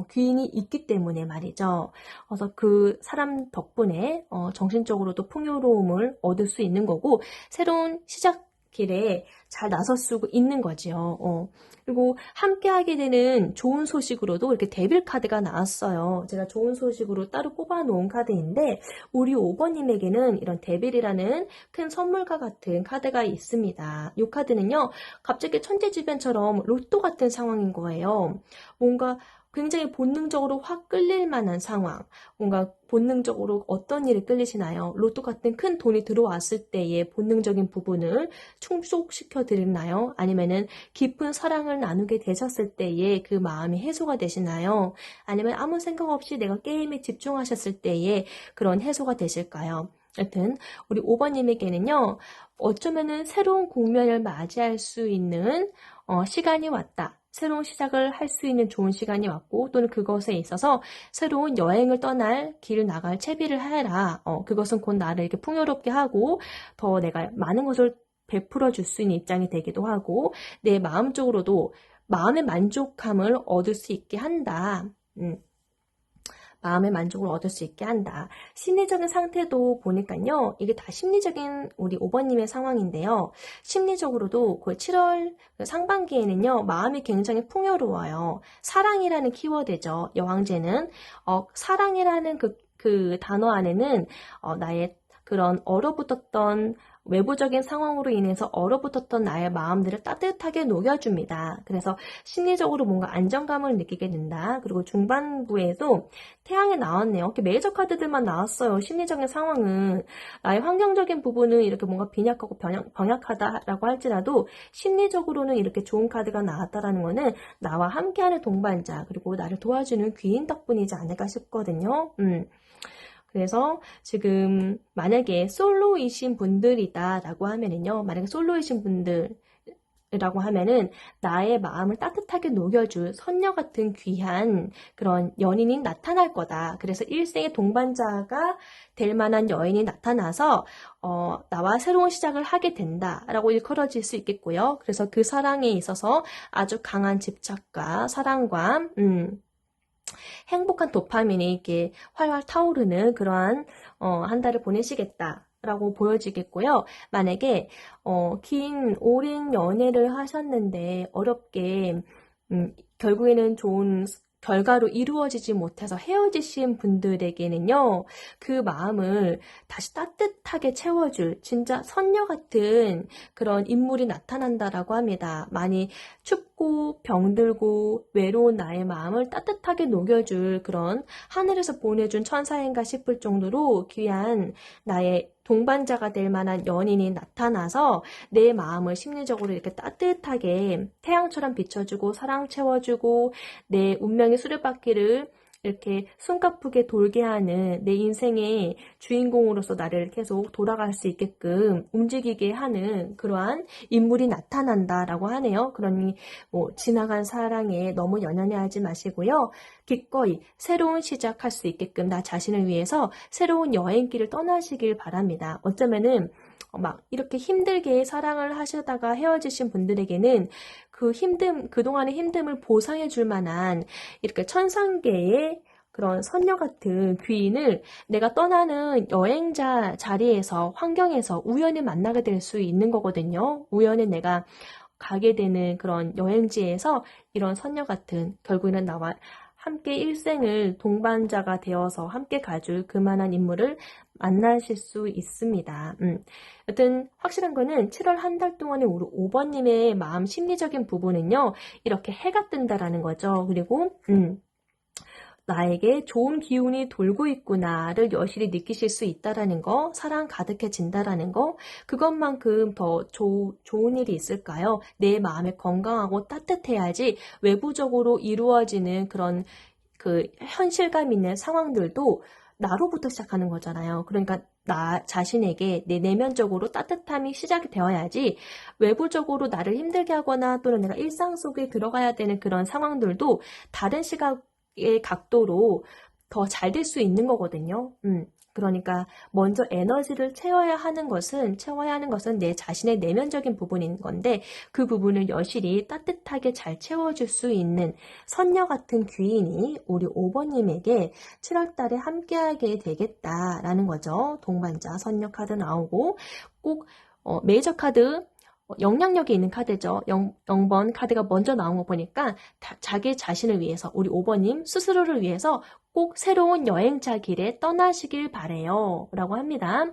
귀인이 있기 때문에 말이죠. 그래서 그 사람 덕분에 정신적으로도 풍요로움을 얻을 수 있는 거고 새로운 시작길에 잘 나설 수 있는 거지요. 그리고 함께하게 되는 좋은 소식으로도 이렇게 데빌 카드가 나왔어요. 제가 좋은 소식으로 따로 뽑아놓은 카드인데 우리 5번님에게는 이런 데빌이라는 큰 선물과 같은 카드가 있습니다. 이 카드는요. 갑자기 천재지변처럼 로또 같은 상황인 거예요. 뭔가 굉장히 본능적으로 확 끌릴 만한 상황, 뭔가 본능적으로 어떤 일이 끌리시나요? 로또 같은 큰 돈이 들어왔을 때의 본능적인 부분을 충족시켜 드리나요? 아니면은 깊은 사랑을 나누게 되셨을 때의 그 마음이 해소가 되시나요? 아니면 아무 생각 없이 내가 게임에 집중하셨을 때의 그런 해소가 되실까요? 여튼 우리 5번님에게는요. 어쩌면은 새로운 국면을 맞이할 수 있는 시간이 왔다. 새로운 시작을 할 수 있는 좋은 시간이 왔고 또는 그것에 있어서 새로운 여행을 떠날 길을 나갈 채비를 해라. 그것은 곧 나를 이렇게 풍요롭게 하고 더 내가 많은 것을 베풀어 줄 수 있는 입장이 되기도 하고 내 마음적으로도 마음의 만족함을 얻을 수 있게 한다. 마음의 만족을 얻을 수 있게 한다. 심리적인 상태도 보니까요. 이게 다 심리적인 우리 5번님의 상황인데요. 심리적으로도 그 7월 상반기에는요. 마음이 굉장히 풍요로워요. 사랑이라는 키워드죠. 여왕제는 사랑이라는 그 단어 안에는 나의 그런 얼어붙었던 외부적인 상황으로 인해서 얼어붙었던 나의 마음들을 따뜻하게 녹여줍니다. 그래서 심리적으로 뭔가 안정감을 느끼게 된다. 그리고 중반부에도 태양이 나왔네요. 이렇게 메이저 카드들만 나왔어요. 심리적인 상황은 나의 환경적인 부분은 이렇게 뭔가 빈약하고 병약하다라고 할지라도 심리적으로는 이렇게 좋은 카드가 나왔다라는 거는 나와 함께하는 동반자 그리고 나를 도와주는 귀인 덕분이지 않을까 싶거든요. 그래서 지금 만약에 솔로이신 분들이다라고 하면은요, 만약에 솔로이신 분들이라고 하면은 나의 마음을 따뜻하게 녹여줄 선녀 같은 귀한 그런 연인이 나타날 거다. 그래서 일생의 동반자가 될 만한 여인이 나타나서 나와 새로운 시작을 하게 된다라고 일컬어질 수 있겠고요. 그래서 그 사랑에 있어서 아주 강한 집착과 사랑과 행복한 도파민이 이렇게 활활 타오르는 그러한 한 달을 보내시겠다라고 보여지겠고요. 만약에 긴 오랜 연애를 하셨는데 어렵게 결국에는 좋은 결과로 이루어지지 못해서 헤어지신 분들에게는요, 그 마음을 다시 따뜻하게 채워줄 진짜 선녀 같은 그런 인물이 나타난다라고 합니다. 많이 춥고 병들고 외로운 나의 마음을 따뜻하게 녹여줄 그런 하늘에서 보내준 천사인가 싶을 정도로 귀한 나의 동반자가 될 만한 연인이 나타나서 내 마음을 심리적으로 이렇게 따뜻하게 태양처럼 비춰주고 사랑 채워주고 내 운명의 수레바퀴를 이렇게 숨가쁘게 돌게 하는 내 인생의 주인공으로서 나를 계속 돌아갈 수 있게끔 움직이게 하는 그러한 인물이 나타난다라고 하네요. 그러니 뭐 지나간 사랑에 너무 연연해하지 마시고요. 기꺼이 새로운 시작할 수 있게끔 나 자신을 위해서 새로운 여행길을 떠나시길 바랍니다. 어쩌면은 막 이렇게 힘들게 사랑을 하시다가 헤어지신 분들에게는 그동안의 힘듦을 보상해 줄 만한 이렇게 천상계의 그런 선녀 같은 귀인을 내가 떠나는 여행자 자리에서, 환경에서 우연히 만나게 될 수 있는 거거든요. 우연히 내가 가게 되는 그런 여행지에서 이런 선녀 같은, 결국에는 나와 함께 일생을 동반자가 되어서 함께 가줄 그만한 인물을 만나실 수 있습니다. 여튼 확실한 거는 7월 한 달 동안의 우리 5번님의 마음 심리적인 부분은요, 이렇게 해가 뜬다라는 거죠. 그리고 나에게 좋은 기운이 돌고 있구나를 여실히 느끼실 수 있다라는 거, 사랑 가득해진다라는 거, 그것만큼 더 좋은 일이 있을까요? 내 마음이 건강하고 따뜻해야지 외부적으로 이루어지는 그런 그 현실감 있는 상황들도 나로부터 시작하는 거잖아요. 그러니까 나 자신에게 내 내면적으로 따뜻함이 시작이 되어야지 외부적으로 나를 힘들게 하거나 또는 내가 일상 속에 들어가야 되는 그런 상황들도 다른 시각의 각도로 더 잘 될 수 있는 거거든요. 그러니까 먼저 에너지를 채워야 하는 것은 내 자신의 내면적인 부분인 건데 그 부분을 여실히 따뜻하게 잘 채워줄 수 있는 선녀 같은 귀인이 우리 5번님에게 7월 달에 함께하게 되겠다라는 거죠. 동반자 선녀 카드 나오고 꼭 메이저 카드 영향력이 있는 카드죠. 0번 카드가 먼저 나온 거 보니까 자기 자신을 위해서 우리 5번님 스스로를 위해서 꼭 새로운 여행자 길에 떠나시길 바래요 라고 합니다.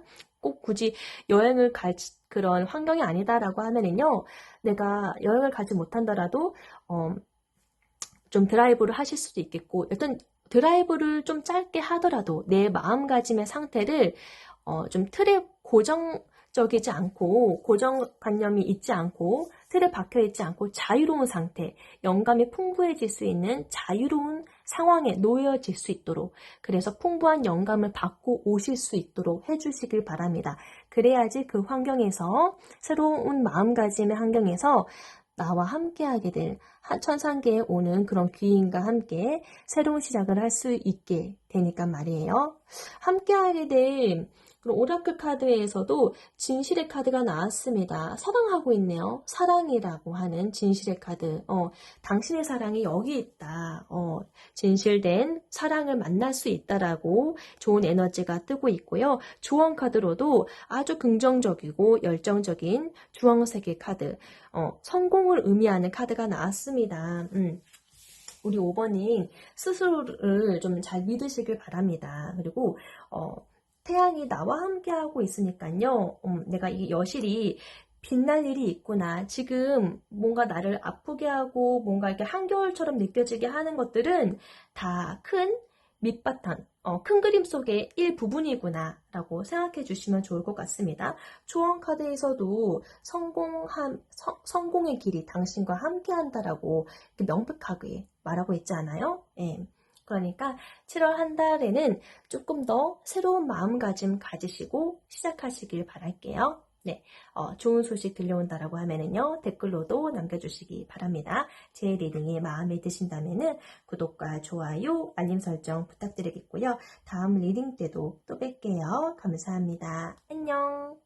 꼭 굳이 여행을 갈 그런 환경이 아니다라고 하면은요, 내가 여행을 가지 못한다라도 좀 드라이브를 하실 수도 있겠고, 일단 드라이브를 좀 짧게 하더라도 내 마음가짐의 상태를 좀 틀에 고정적이지 않고 고정관념이 있지 않고 틀에 박혀있지 않고 자유로운 상태, 영감이 풍부해질 수 있는 자유로운 상황에 놓여질 수 있도록, 그래서 풍부한 영감을 받고 오실 수 있도록 해주시길 바랍니다. 그래야지 그 환경에서, 새로운 마음가짐의 환경에서 나와 함께하게 될 천상계에 오는 그런 귀인과 함께 새로운 시작을 할 수 있게 되니까 말이에요. 함께하게 될 오라클 카드에서도 진실의 카드가 나왔습니다. 사랑하고 있네요. 사랑이라고 하는 진실의 카드. 당신의 사랑이 여기 있다. 진실된 사랑을 만날 수 있다라고 좋은 에너지가 뜨고 있고요. 주원 카드로도 아주 긍정적이고 열정적인 주황색의 카드. 성공을 의미하는 카드가 나왔습니다. 우리 5번이 스스로를 좀 잘 믿으시길 바랍니다. 그리고 태양이 나와 함께하고 있으니까요. 내가 이 여실히 빛날 일이 있구나. 지금 뭔가 나를 아프게 하고 뭔가 이렇게 한겨울처럼 느껴지게 하는 것들은 다 큰 밑바탕, 큰 그림 속의 일부분이구나 라고 생각해 주시면 좋을 것 같습니다. 초원 카드에서도 성공의 길이 당신과 함께 한다라고 명백하게 말하고 있지 않아요? 예. 그러니까 7월 한 달에는 조금 더 새로운 마음가짐 가지시고 시작하시길 바랄게요. 네, 좋은 소식 들려온다라고 하면은요, 댓글로도 남겨주시기 바랍니다. 제 리딩이 마음에 드신다면은 구독과 좋아요, 알림 설정 부탁드리겠고요. 다음 리딩 때도 또 뵐게요. 감사합니다. 안녕.